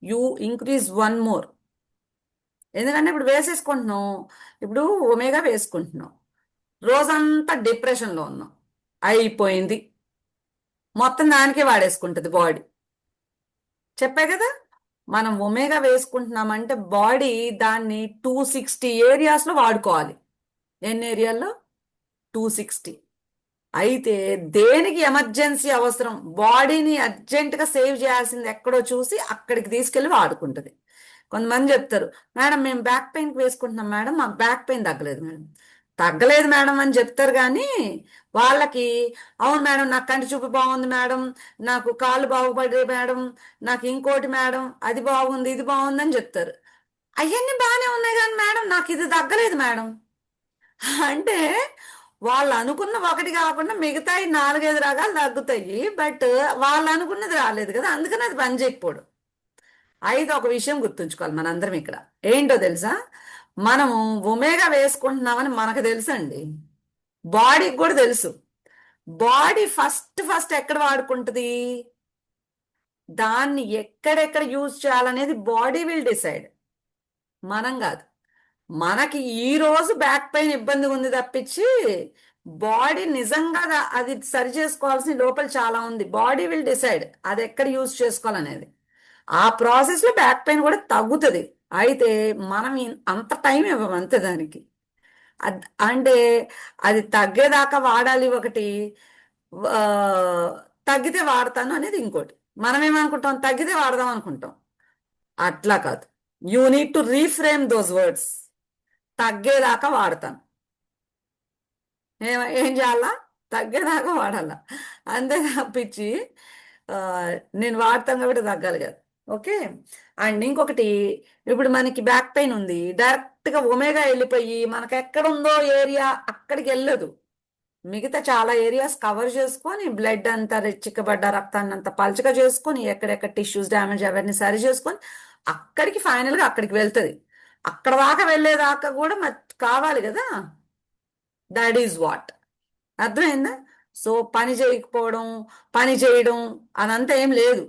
యూ ఇంక్రీజ్ 1 more. ఎందుకంటే ఇప్పుడు వేసేసుకుంటున్నాం, ఇప్పుడు ఒమేగా వేసుకుంటున్నాం, రోజంతా డిప్రెషన్లో ఉన్నాం, అయిపోయింది, మొత్తం దానికే వాడేసుకుంటుంది బాడీ. చెప్పే కదా, మనం ఒమేగా వేసుకుంటున్నామంటే బాడీ దాన్ని 260 ఏరియాస్లో వాడుకోవాలి. ఎన్ని ఏరియాల్లో? 260. అయితే దేనికి ఎమర్జెన్సీ అవసరం, బాడీని అర్జెంటుగా సేవ్ చేయాల్సింది ఎక్కడో చూసి అక్కడికి తీసుకెళ్ళి వాడుకుంటుంది. కొంతమంది చెప్తారు, మేడం మేము బ్యాక్ పెయిన్కి వేసుకుంటున్నాం మేడం, మాకు బ్యాక్ పెయిన్ తగ్గలేదు మేడం. తగ్గలేదు మేడం అని చెప్తారు కానీ వాళ్ళకి అవును మేడం నాకు కంటి చూపు బాగుంది మేడం, నాకు కాళ్ళు బాగుపడే మేడం, నాకు ఇంకోటి మేడం, అది బాగుంది ఇది బాగుంది అని చెప్తారు. అవన్నీ బాగానే ఉన్నాయి కానీ మేడం నాకు ఇది తగ్గలేదు మేడం అంటే వాళ్ళు అనుకున్న ఒకటి కాకుండా మిగతాయి 4-5 రకాలు తగ్గుతాయి, బట్ వాళ్ళు అనుకున్నది రాలేదు కదా, అందుకని అది పని చేయకపోవడం. అయితే ఒక విషయం గుర్తుంచుకోవాలి మనందరం ఇక్కడ. ఏంటో తెలుసా, మనము ఒమేగా వేసుకుంటున్నామని మనకు తెలుసండి, బాడీకి కూడా తెలుసు. బాడీ ఫస్ట్ ఫస్ట్ ఎక్కడ వాడుకుంటుంది, దాన్ని ఎక్కడెక్కడ యూజ్ చేయాలనేది బాడీ విల్ డిసైడ్, మనం కాదు. మనకి ఈ రోజు బ్యాక్ పెయిన్ ఇబ్బంది ఉంది తప్పించి బాడీ నిజంగా అది సరి చేసుకోవాల్సిన లోపల చాలా ఉంది. బాడీ విల్ డిసైడ్ అది ఎక్కడ యూజ్ చేసుకోవాలనేది. ఆ ప్రాసెస్ లో బ్యాక్ పెయిన్ కూడా తగ్గుతుంది. అయితే మనం అంత టైం ఇవ్వం అంతే దానికి. అంటే అది తగ్గేదాకా వాడాలి ఒకటి, ఆ, తగ్గితే వాడతాను అనేది ఇంకోటి. మనం ఏమనుకుంటాం, తగ్గితే వాడదాం అనుకుంటాం. అట్లా కాదు. You need to reframe those words. తగ్గేదాకా వాడతాను, ఏం చేయాలా, తగ్గేదాకా వాడాలా, అంతే తప్పించి ఆ, నేను వాడతాను కాబట్టి తగ్గాలి కదా. ఓకే. అండ్ ఇంకొకటి, ఇప్పుడు మనకి బ్యాక్ పెయిన్ ఉంది, డైరెక్ట్ గా ఒమేగా వెళ్ళిపోయి మనకి ఎక్కడుందో ఏరియా అక్కడికి వెళ్ళదు, మిగతా చాలా ఏరియాస్ కవర్ చేసుకొని బ్లడ్ అంతా చిక్కబడ్డ రక్తాన్ని అంతా పల్చగా చేసుకొని ఎక్కడెక్కడ టిష్యూస్ డ్యామేజ్ అవన్నీ సరి చేసుకొని అక్కడికి ఫైనల్ గా అక్కడికి వెళ్తుంది. అక్కడ దాకా వెళ్ళేదాకా కూడా కావాలి కదా. That is what. అర్థమైందా? సో పని చేయకపోవడం, పని చేయడం అదంతా ఏం లేదు,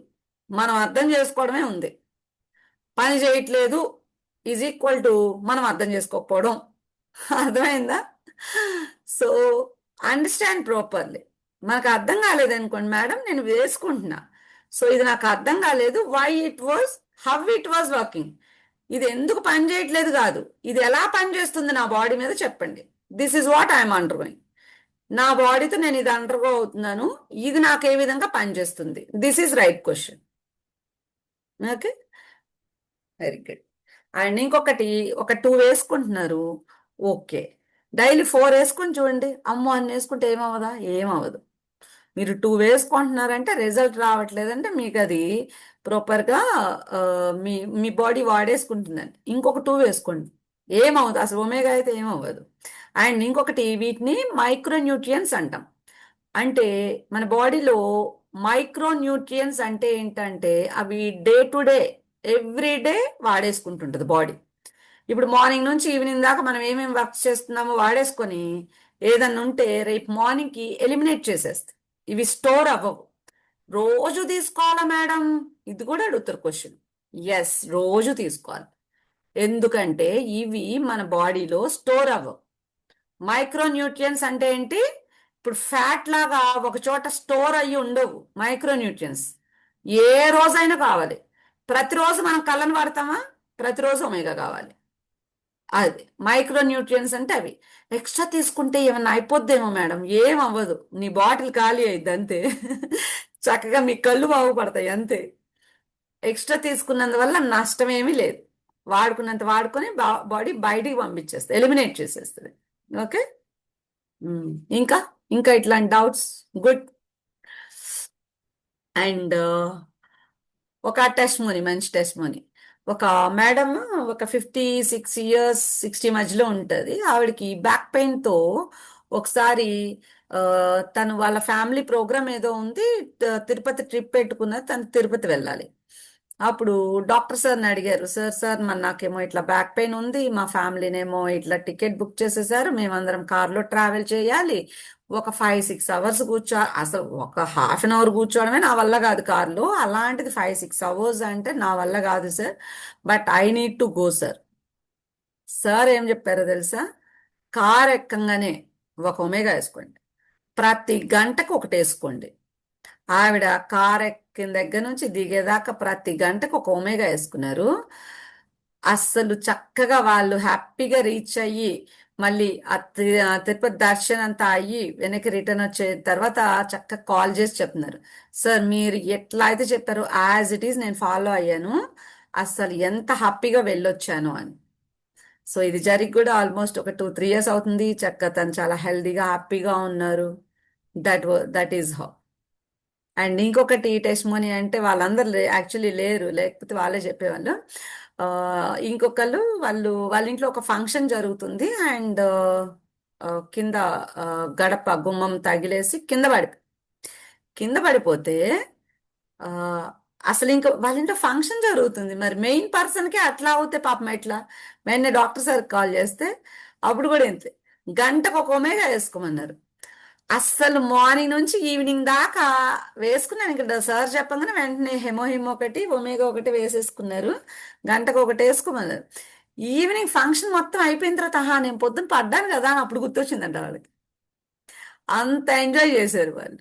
మనం అర్థం చేసుకోవడమే ఉంది. పని చేయట్లేదు ఈజ్ ఈక్వల్ టు మనం అర్థం చేసుకోకపోవడం. అర్థమైందా? So understand properly. మనకు అర్థం కాలేదనుకోండి, మేడం నేను వేసుకుంటున్నా, సో ఇది నాకు అర్థం కాలేదు, why it was, how it was working, ఇది ఎందుకు పని చేయట్లేదు కాదు, ఇది ఎలా పని చేస్తుంది నా బాడీ మీద చెప్పండి. This is what I'm undergoing. నా బాడీతో నేను ఇది అండర్గో అవుతున్నాను, ఇది నాకు ఏ విధంగా పనిచేస్తుంది. This is right question. Okay, very good. And ఇంకొకటి, ఒక 2 వేసుకుంటున్నారు, ఓకే, డైలీ 4 వేసుకొని చూడండి. అమ్మో అన్ని వేసుకుంటే ఏమవదా? ఏమవదు. మీరు 2 వేసుకుంటున్నారంటే రిజల్ట్ రావట్లేదంటే మీకు అది ప్రాపర్గా మీ మీ బాడీ వాడేసుకుంటుందండి. ఇంకొక 2 వేసుకోండి, ఏమవుతుంది అసలు, ఒమేగా అయితే ఏమవ్వదు. అండ్ ఇంకొకటి, వీటిని మైక్రోన్యూట్రియన్స్ అంటాం. అంటే మన బాడీలో మైక్రోన్యూట్రియన్స్ అంటే ఏంటంటే అవి day to day every day వాడేసుకుంటుంటుంది బాడీ. ఇప్పుడు మార్నింగ్ నుంచి ఈవినింగ్ దాకా మనం ఏమేమి వర్క్ చేస్తున్నామో వాడేసుకొని ఏదన్నా ఉంటే రేపు మార్నింగ్కి ఎలిమినేట్ చేసేస్తుంది. ఇవి స్టోర్ అవ్వవు. రోజు తీసుకోవాలా మేడం, ఇది కూడా అడుగుతారు క్వశ్చన్. ఎస్, రోజు తీసుకోవాలి. ఎందుకంటే ఇవి మన బాడీలో స్టోర్ అవ్వవు. మైక్రోన్యూట్రియన్స్ అంటే ఏంటి, ఇప్పుడు ఫ్యాట్ లాగా ఒక చోట స్టోర్ అయ్యి ఉండవు మైక్రోన్యూట్రియన్స్. ఏ రోజైనా కావాలి. ప్రతిరోజు మనం కళ్ళను వాడతామా, ప్రతిరోజు ఒమేగా కావాలి. అది మైక్రోన్యూట్రియన్స్ అంటే అవి. ఎక్స్ట్రా తీసుకుంటే ఏమన్నా అయిపోద్దేమో మేడం, ఏం అవ్వదు, నీ బాటిల్ ఖాళీ అయింది అంతే. చక్కగా మీ కళ్ళు బాగుపడతాయి అంతే. ఎక్స్ట్రా తీసుకున్నందువల్ల నష్టం ఏమీ లేదు. వాడుకున్నంత వాడుకొని బాడీ బయటికి పంపించేస్తుంది, ఎలిమినేట్ చేసేస్తుంది. ఓకే. ఇంకా ఇంకా ఇట్లాంటి డౌట్స్? గుడ్. అండ్ ఒక టెస్ట్ మోనీ, మంచి టెస్ట్ మోనీ. ఒక మేడం, ఒక 56 years 60 మధ్యలో ఉంటుంది. ఆవిడకి బ్యాక్ పెయిన్తో ఒకసారి తను వాళ్ళ ఫ్యామిలీ ప్రోగ్రామ్ ఏదో ఉంది, తిరుపతి ట్రిప్ పెట్టుకున్నది, తను తిరుపతి వెళ్ళాలి. అప్పుడు డాక్టర్ సార్ని అడిగారు, సార్ మరి నాకేమో ఇట్లా బ్యాక్ పెయిన్ ఉంది, మా ఫ్యామిలీనేమో ఇట్లా టికెట్ బుక్ చేసేసారు, మేమందరం కార్లో ట్రావెల్ చేయాలి, ఒక 5-6 hours అసలు ఒక ½ an hour కూర్చోవడమే నా వల్ల కాదు కార్లో, అలాంటిది 5-6 hours అంటే నా వల్ల కాదు sir, but I need to go sir. Sir ఏం చెప్పారో తెలుసా, కార్ ఎక్కంగానే ఒక ఒమేగా వేసుకోండి, ప్రతి గంటకు ఒకటి వేసుకోండి. ఆవిడ కార్ ఎక్కిన దగ్గర నుంచి దిగేదాకా ప్రతి గంటకు ఒక ఒమేగా వేసుకున్నారు. అస్సలు చక్కగా వాళ్ళు హ్యాపీగా రీచ్ అయ్యి మళ్ళీ తిరుపతి దర్శనం అంతా అయ్యి వెనక్కి రిటర్న్ వచ్చే తర్వాత చక్కగా కాల్ చేసి చెప్తున్నారు, సార్ మీరు ఎట్లా అయితే చెప్పారో యాజ్ ఇట్ ఈస్ నేను ఫాలో అయ్యాను, అస్సలు ఎంత హ్యాపీగా వెళ్ళొచ్చాను అని. సో ఇది జరిగి కూడా ఆల్మోస్ట్ ఒక 2-3 years అవుతుంది. చక్కగా తను చాలా హెల్దీగా హ్యాపీగా ఉన్నారు. That is how. అండ్ ఇంకొకటి టెస్టిమోనీ అంటే వాళ్ళందరూ యాక్చువల్లీ లేరు, లేకపోతే వాళ్ళే చెప్పేవాళ్ళు. ఇంకొకళ్ళు వాళ్ళ ఇంట్లో ఒక ఫంక్షన్ జరుగుతుంది. అండ్ కింద ఆ, గడప గుమ్మం తగిలేసి కింద పడిపోతే ఆ, అసలు ఇంకా వాళ్ళ ఇంట్లో ఫంక్షన్ జరుగుతుంది. మరి మెయిన్ పర్సన్కి అట్లా అవుతే పాపం ఎట్లా? వెంటనే డాక్టర్ సార్కి కాల్ చేస్తే అప్పుడు కూడా ఇంతే, గంటకు ఒక ఒమేగా వేసుకోమన్నారు. అస్సలు మార్నింగ్ నుంచి ఈవినింగ్ దాకా వేసుకున్నాను. ఇక్కడ సార్ చెప్పగానే వెంటనే హెమో ఒకటి ఒమేగా ఒకటి వేసేసుకున్నారు. గంటకు ఒకటి వేసుకోమన్నారు. ఈవినింగ్ ఫంక్షన్ మొత్తం అయిపోయిన తర్వాత ఆహా నేను పొద్దున్న పడ్డాను కదా అని అప్పుడు గుర్తొచ్చిందంట వాళ్ళకి. అంత ఎంజాయ్ చేశారు వాళ్ళు.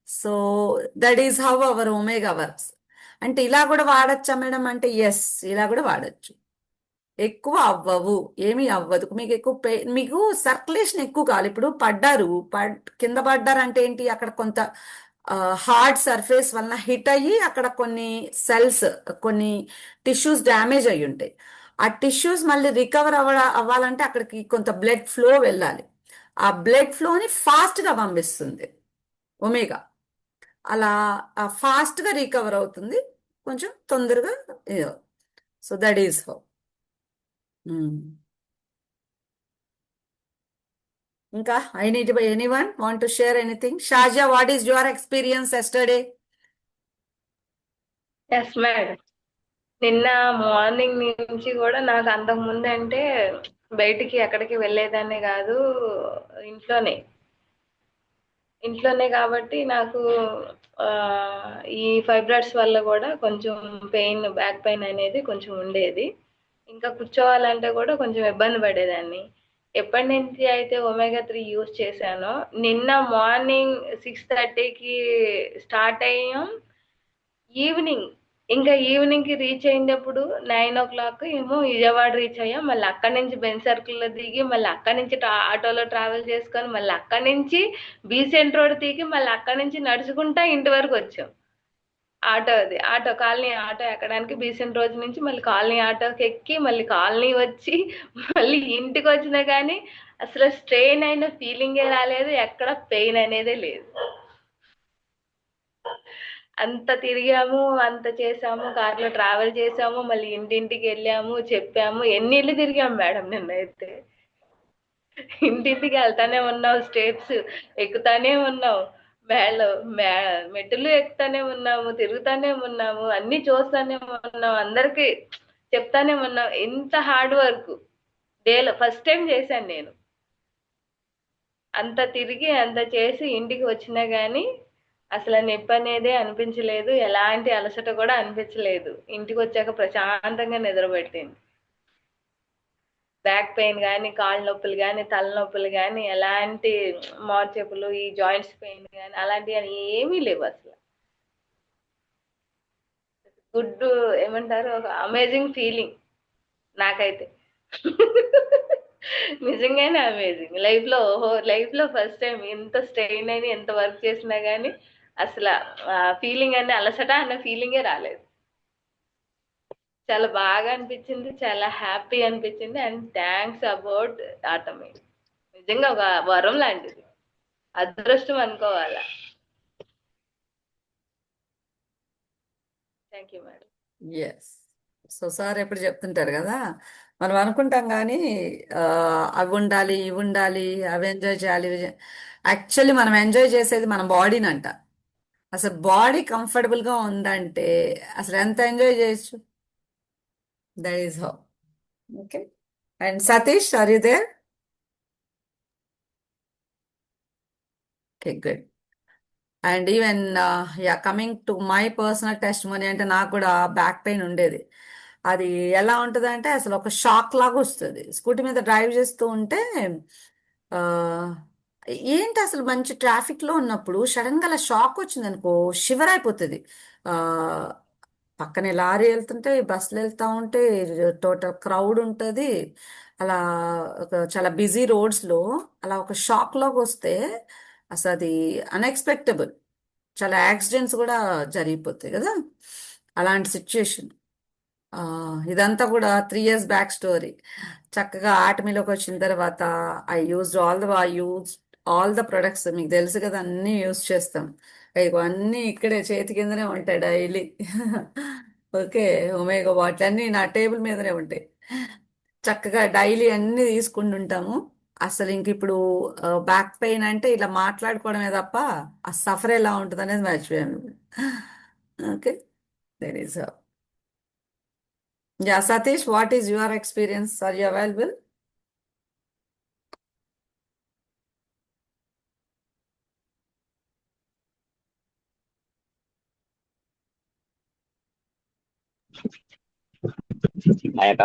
So that is how our omega works. అంటే ఇలా కూడా వాడచ్చా మేడం అంటే ఎస్, ఇలా కూడా వాడచ్చు. ఎక్కువ అవ్వవు, ఏమీ అవ్వదు. మీకు ఎక్కువ మీకు సర్క్యులేషన్ ఎక్కువ కావాలి. ఇప్పుడు కింద పడ్డారు అంటే ఏంటి, అక్కడ కొంత హార్డ్ సర్ఫేస్ వలన హిట్ అయ్యి అక్కడ కొన్ని సెల్స్, కొన్ని టిష్యూస్ డ్యామేజ్ అయ్యి ఉంటాయి. ఆ టిష్యూస్ మళ్ళీ రికవర్ అవ్వాలంటే అక్కడికి కొంత బ్లడ్ ఫ్లో వెళ్ళాలి. ఆ బ్లడ్ ఫ్లోని ఫాస్ట్గా పంపిస్తుంది ఒమేగా. అలా ఫాస్ట్గా రికవర్ అవుతుంది, కొంచెం తొందరగా. So that is how. ఇంకా anyone want to share anything? Shaza, what is your experience yesterday? Yes madam. నిన్న మార్నింగ్ నుంచి కూడా నాకు అంతకు ముందు అంటే బయటికి ఎక్కడికి వెళ్ళేదాన్ని కాదు, ఇంట్లోనే కాబట్టి నాకు ఆ, ఈ ఫైబ్రాయిడ్స్ వల్ల కూడా కొంచెం బ్యాక్ పెయిన్ అనేది కొంచెం ఉండేది. ఇంకా కూర్చోవాలంటే కూడా కొంచెం ఇబ్బంది పడేదాన్ని. ఎప్పటి నుంచి అయితే ఒమేగా 3 యూజ్ చేశానో, నిన్న మార్నింగ్ 6:30కి స్టార్ట్ అయ్యాం. ఈవినింగ్ కి రీచ్ అయినప్పుడు 9 o'clock ఏమో విజయవాడ రీచ్ అయ్యాం. మళ్ళీ అక్కడి నుంచి బెంజ్ సర్కిల్ లో దిగి, మళ్ళీ అక్కడి నుంచి ఆటోలో ట్రావెల్ చేసుకొని, మళ్ళీ అక్కడి నుంచి బీసెంట్ రోడ్ దిగి, మళ్ళీ అక్కడి నుంచి నడుచుకుంటా ఇంటి వరకు వచ్చాం. కాలనీ ఆటో ఎక్కడానికి బీసెంట్ రోడ్ నుంచి మళ్ళీ కాలనీ ఆటోకి ఎక్కి, మళ్ళీ కాలనీ వచ్చి, మళ్ళీ ఇంటికి వచ్చినా కానీ అసలు స్ట్రెయిన్ అయిన ఫీలింగే రాలేదు, ఎక్కడ పెయిన్ అనేదే లేదు. అంత తిరిగాము, అంత చేసాము, కార్లో ట్రావెల్ చేసాము, మళ్ళీ ఇంటింటికి వెళ్ళాము, చెప్పాము. ఎన్ని ఇల్లు తిరిగాము మేడం నిన్నైతే. ఇంటింటికి వెళ్తానే ఉన్నావు, స్టెప్స్ ఎక్కుతానే ఉన్నావు, మెట్టులు ఎక్కుతానే ఉన్నాము, తిరుగుతానే ఉన్నాము, అన్ని చూస్తానే ఉన్నాము, అందరికి చెప్తానే ఉన్నాం. ఎంత హార్డ్ వర్క్ డేలో ఫస్ట్ టైం చేశాను నేను. అంత తిరిగి అంత చేసి ఇంటికి వచ్చినా గానీ అసలు నొప్పి అనేదే అనిపించలేదు, ఎలాంటి అలసట కూడా అనిపించలేదు. ఇంటికి వచ్చాక ప్రశాంతంగా నిద్రపెట్టింది. బ్యాక్ పెయిన్ కానీ, కాళ్ళ నొప్పులు కానీ, తలనొప్పులు కానీ, ఎలాంటి మోచేపులు, ఈ జాయింట్స్ పెయిన్ కానీ అలాంటివి ఏమీ లేవు. అసలు గుడ్, ఏమంటారు, ఒక అమేజింగ్ ఫీలింగ్ నాకైతే. నిజంగానే అమేజింగ్. లైఫ్ లో ఫస్ట్ టైం ఎంత స్ట్రెయిన్ అయినా, ఎంత వర్క్ చేసినా గానీ అసలు ఫీలింగ్ అనే అలసట అన్న ఫీలింగే రాలేదు. చాలా బాగా అనిపించింది, చాలా హ్యాపీ అనిపించింది. And thanks about automate. నిజంగా ఒక వరం లాంటిది, అదృష్టం అనుకోవాలా. Thank you madam. Yes. So sir ఎప్పుడు చెప్తుంటారు కదా, మనం అనుకుంటాం కానీ అవి ఉండాలి, ఇవి ఉండాలి, అవి ఎంజాయ్ చేయాలి. యాక్చువల్లీ మనం ఎంజాయ్ చేసేది మన బాడీని అంట. అసలు బాడీ కంఫర్టబుల్గా ఉందంటే అసలు ఎంత ఎంజాయ్ చేయొచ్చు. That is how. Okay. And Satish, are you there? Okay, good. And even coming to my personal testimony అంటే నాకు కూడా బ్యాక్ పెయిన్ ఉండేది. అది ఎలా ఉంటుంది అంటే అసలు ఒక షాక్ లాగా వస్తుంది. స్కూటీ మీద డ్రైవ్ చేస్తూ ఉంటే ఆ, ఏంటి అసలు మంచి ట్రాఫిక్లో ఉన్నప్పుడు సడన్గా అలా షాక్ వచ్చింది అనుకో, షివర్ అయిపోతుంది. ఆ, పక్కనే లారీ వెళ్తుంటే, బస్సులు వెళ్తూ ఉంటే, టోటల్ క్రౌడ్ ఉంటుంది. అలా చాలా బిజీ రోడ్స్లో అలా ఒక షాక్ లాగా వస్తే అసలు అది అన్ఎక్స్పెక్టబుల్. చాలా యాక్సిడెంట్స్ కూడా జరిగిపోతాయి కదా అలాంటి సిచ్యుయేషన్. ఆ, ఇదంతా కూడా 3 years బ్యాక్ స్టోరీ. చక్కగా ఆటమీలోకి వచ్చిన తర్వాత I use all the products, మీకు తెలుసు కదా, అన్నీ యూజ్ చేస్తాం. ఇగో అన్నీ ఇక్కడే చేతి కిందనే ఉంటాయి డైలీ. ఓకే. ఒమేగా వాటర్ అన్నీ నా టేబుల్ మీదనే ఉంటాయి. చక్కగా డైలీ అన్నీ తీసుకుంటుంటాము. అసలు ఇంక ఇప్పుడు బ్యాక్ పెయిన్ అంటే ఇలా మాట్లాడుకోవడమే తప్ప ఆ సఫర్ ఎలా ఉంటుంది అనేది మర్చిపోయాను. Okay. That is Yeah, Satish, what is your experience? Are you available? అయ్యాక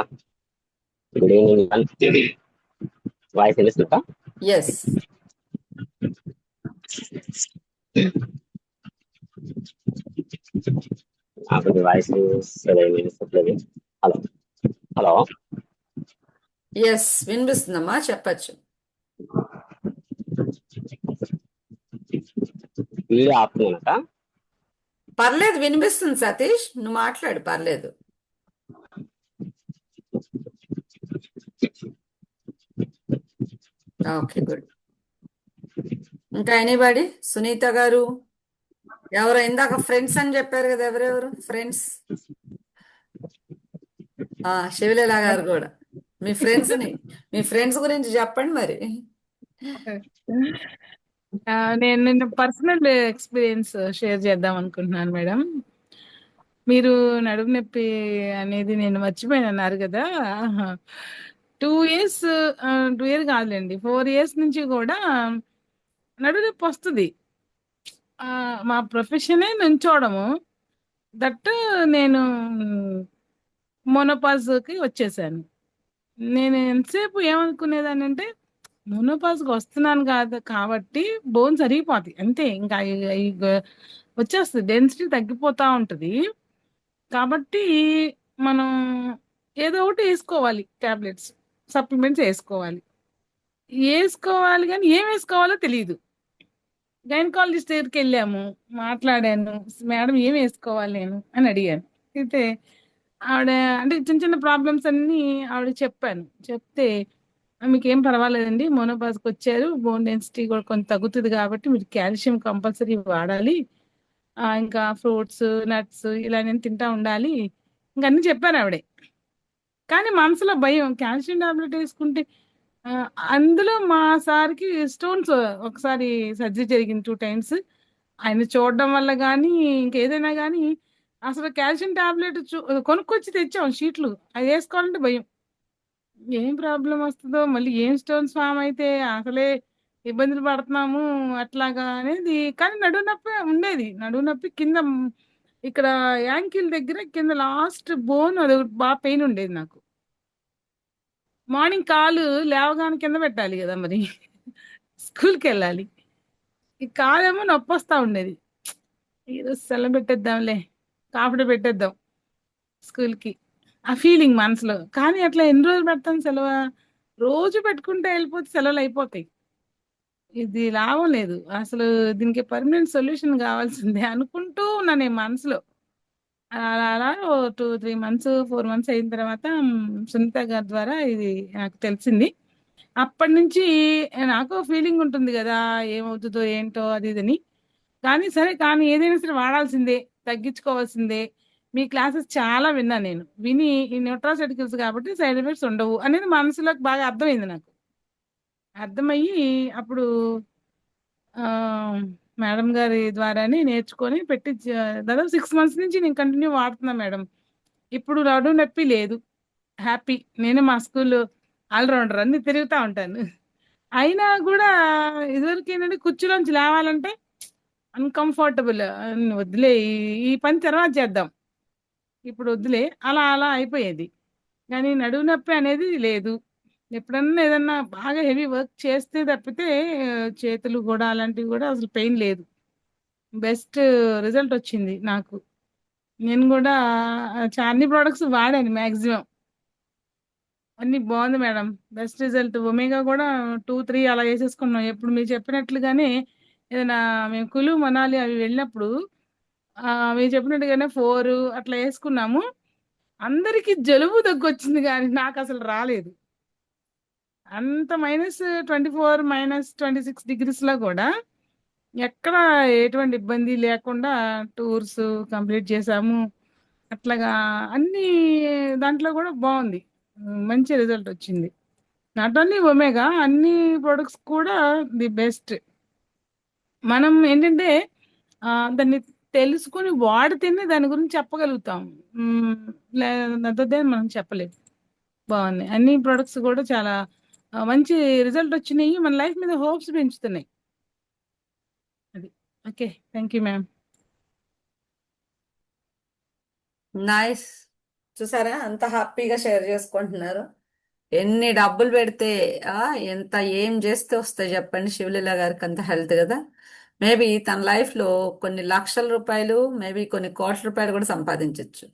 గుడ్ ఈవినింగ్. వాయిస్ తెలుస్తుందా? Yes. నాకు వాయిస్ సరే వినిపించట్లేదు. Hello hello. Yes, వినిపిస్తుందమ్మా, చెప్పచ్చు. వీడియో ఆపుతున్నానట. పర్లేదు, వినిపిస్తుంది సతీష్, నువ్వు మాట్లాడు, పర్లేదు. Okay, good. ఇంకా ఎనీబడి? సునీత గారు, ఎవరో ఇందాక ఫ్రెండ్స్ అని చెప్పారు కదా, ఎవరెవరు ఫ్రెండ్స్? శివలీల గారు కూడా. మీ ఫ్రెండ్స్ గురించి చెప్పండి మరి. నేను నిన్న పర్సనల్ ఎక్స్పీరియన్స్ షేర్ చేద్దాం అనుకుంటున్నాను మేడం. మీరు నడుము నొప్పి అనేది నేను మర్చిపోయాను అన్నారు కదా. 2 years 2 years కాదులేండి, 4 years నుంచి కూడా నడుము నొప్పి వస్తుంది. మా ప్రొఫెషనే నుంచోవడము. దట్ నేను మోనోపాజ్కి వచ్చేసాను. నేను ఎంతసేపు ఏమనుకునేదాన్ని అంటే, మోనోపాజ్కి వస్తున్నాను కాదు కాబట్టి బోన్స్ అరిగిపోతాయి అంతే, ఇంకా వచ్చేస్తుంది, డెన్సిటీ తగ్గిపోతూ ఉంటుంది. కాబట్టి మనం ఏదో ఒకటి వేసుకోవాలి, ట్యాబ్లెట్స్ సప్లిమెంట్స్ వేసుకోవాలి కానీ ఏం వేసుకోవాలో తెలియదు. గైనకాలజిస్ట్ దగ్గరికి వెళ్ళాము, మాట్లాడాను, మేడం ఏం వేసుకోవాలి నేను అని అడిగాను. అయితే ఆవిడ అంటే చిన్న చిన్న ప్రాబ్లమ్స్ అన్నీ ఆవిడ చెప్పాను. చెప్తే మీకు ఏం పర్వాలేదండి, మోనోపాజ్కి వచ్చారు, బోన్ డెన్సిటీ కూడా కొంత తగ్గుతుంది కాబట్టి మీరు కాల్షియం కంపల్సరీ వాడాలి, ఇంకా ఫ్రూట్స్ నట్స్ ఇలా నేను తింటా ఉండాలి, ఇంకా అన్నీ చెప్పాను ఆవిడే. కానీ మనసులో భయం, కాల్షియం టాబ్లెట్ వేసుకుంటే అందులో మా సార్కి స్టోన్స్ ఒకసారి సర్జరీ జరిగింది 2 times. ఆయన చూడడం వల్ల కానీ ఇంకేదైనా కానీ అసలు కాల్షియం టాబ్లెట్ కొనుక్కొచ్చి తెచ్చాం షీట్లు, అది వేసుకోవాలంటే భయం, ఏం ప్రాబ్లం వస్తుందో, మళ్ళీ ఏం స్టోన్స్ ఫామ్ అయితే అసలే ఇబ్బందులు పడుతున్నాము అట్లాగా అనేది. కానీ నడుము నొప్పి ఉండేది, నడుము నొప్పి కింద ఇక్కడ యాంకిల్ దగ్గర కింద లాస్ట్ బోన్ అది బాగా పెయిన్ ఉండేది నాకు. మార్నింగ్ కాలు లేవగానే కింద పెట్టాలి కదా, మరి స్కూల్కి వెళ్ళాలి, ఈ కాలేమో నొప్పి వస్తూ ఉండేది. ఈరోజు సెలవు పెట్టేద్దాంలే, కాఫీ పెట్టేద్దాం స్కూల్కి, ఆ ఫీలింగ్ మనసులో. కానీ అట్లా ఎన్ని రోజులు పెడతాను సెలవు, రోజు పెట్టుకుంటే వెళ్ళిపోతే సెలవులు అయిపోతాయి. ఇది లాభం లేదు అసలు, దీనికి పర్మనెంట్ సొల్యూషన్ కావాల్సిందే అనుకుంటూ ఉన్నా నేను మనసులో. అలా అలా 2-3 months 4 months అయిన తర్వాత సునీత గారి ద్వారా ఇది నాకు తెలిసింది. అప్పటి నుంచి నాకు ఫీలింగ్ ఉంటుంది కదా, ఏమవుతుందో ఏంటో అది ఇదని. కానీ సరే, కానీ ఏదైనా సరే వాడాల్సిందే, తగ్గించుకోవాల్సిందే. మీ క్లాసెస్ చాలా విన్నా నేను, విని ఈ న్యూట్రాసెటికల్స్ కాబట్టి సైడ్ ఎఫెక్ట్స్ ఉండవు అనేది మనసులోకి బాగా అర్థమైంది నాకు. అర్థమయ్యి అప్పుడు మేడం గారి ద్వారానే నేర్చుకొని పెట్టి దాదాపు 6 months నుంచి నేను కంటిన్యూ వాడుతున్నా మేడం. ఇప్పుడు నడుము నొప్పి లేదు, హ్యాపీ. నేను మా స్కూల్లో ఆల్రౌండర్, అన్ని తిరుగుతూ ఉంటాను. అయినా కూడా ఇదివరకు ఏంటంటే కుర్చీలోంచి లేవాలంటే అన్కంఫర్టబుల్, వద్దులే ఈ పని తర్వాత చేద్దాం, ఇప్పుడు వద్దులే, అలా అలా అయిపోయేది. కానీ నడుము నొప్పి అనేది లేదు. ఎప్పుడన్నా ఏదన్నా బాగా హెవీ వర్క్ చేస్తే తప్పితే చేతులు కూడా అలాంటివి కూడా అసలు పెయిన్ లేదు. బెస్ట్ రిజల్ట్ వచ్చింది నాకు. నేను కూడా అన్ని ప్రోడక్ట్స్ వాడాను మ్యాక్సిమం, అన్ని బాగుంది మేడం, బెస్ట్ రిజల్ట్. ఒమేగా కూడా 2-3 అలా వేసేసుకున్నాం. ఎప్పుడు మీరు చెప్పినట్లుగానే ఏదైనా మేము కులు మనాలి అవి వెళ్ళినప్పుడు మీరు చెప్పినట్టుగానే 4 అట్లా వేసుకున్నాము. అందరికి జలుబు దగ్గు వచ్చింది కానీ నాకు అసలు రాలేదు. అంత -24 -26 degrees లో కూడా ఎక్కడ ఎటువంటి ఇబ్బంది లేకుండా టూర్స్ కంప్లీట్ చేసాము. అట్లాగా అన్ని దాంట్లో కూడా బాగుంది. మంచి రిజల్ట్ వచ్చింది. నాట్ ఓన్లీ ఒమేగా, అన్ని ప్రొడక్ట్స్ కూడా ది బెస్ట్. మనం ఏంటంటే దాన్ని తెలుసుకుని వాడితేనే దాని గురించి చెప్పగలుగుతాం. లేదంటే మనం చెప్పలేము. బాగున్నాయి అన్ని ప్రొడక్ట్స్ కూడా, చాలా మంచి రిజల్ట్ వచ్చినాయి. మన లైఫ్ మీద హోప్స్ పెంచుతున్నాయి. అది okay. Thank you ma'am. Nice. చూసారా అంత హ్యాపీగా షేర్ చేసుకుంటున్నారు. ఎన్ని డబ్బులు పెడితే ఎంత ఏం చేస్తే వస్తాయి చెప్పండి. శివలీల గారికి అంత హెల్త్ కదా. మేబీ తన లైఫ్లో కొన్ని లక్షల రూపాయలు, మేబీ కొన్ని కోట్ల రూపాయలు కూడా సంపాదించవచ్చు.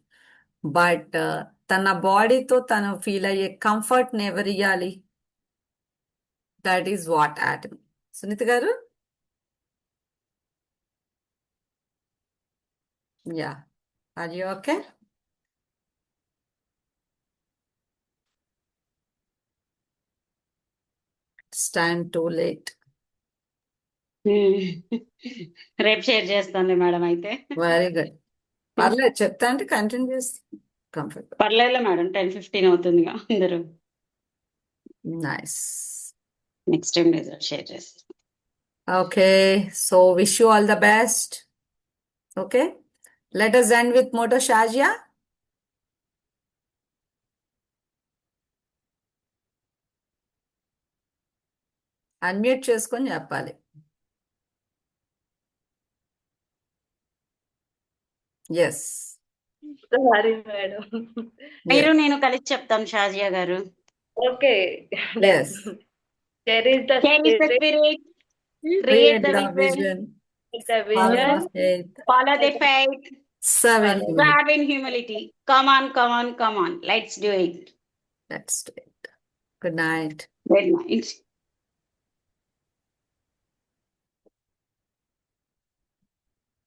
బట్ తన బాడీతో తను ఫీల్ అయ్యే కంఫర్ట్ని ఎవరు ఇవ్వాలి? That is what atom. Sunitha గారు, yeah, are you okay? It's time too late. రేపు షేర్ చేస్తాను మేడం. అయితే వెరీ గుడ్. పర్లేదు, చెప్తా అంటే కంటిన్యూ చేసి కంఫర్ట్. పర్లేదు మేడం, 10-15 అవుతుందిగా. అందరూ nice. Next time result share చేస్తాను. Okay, so wish you all the best. Okay, let us end with Moto Shazia. Unmute చేసుకొని చెప్పాలి. Yes, sorry madam. మీరు నేను కలిసి చెప్తాం షాజియా గారు. Okay. Yes. There is the Share is the spirit, spirit, create the the vision, vision, the follow vision, the faith, follow the faith, serve in Follow. humility. serve in humility. Come on, come on, come on. Let's do it. Let's do it. Good night. Good night.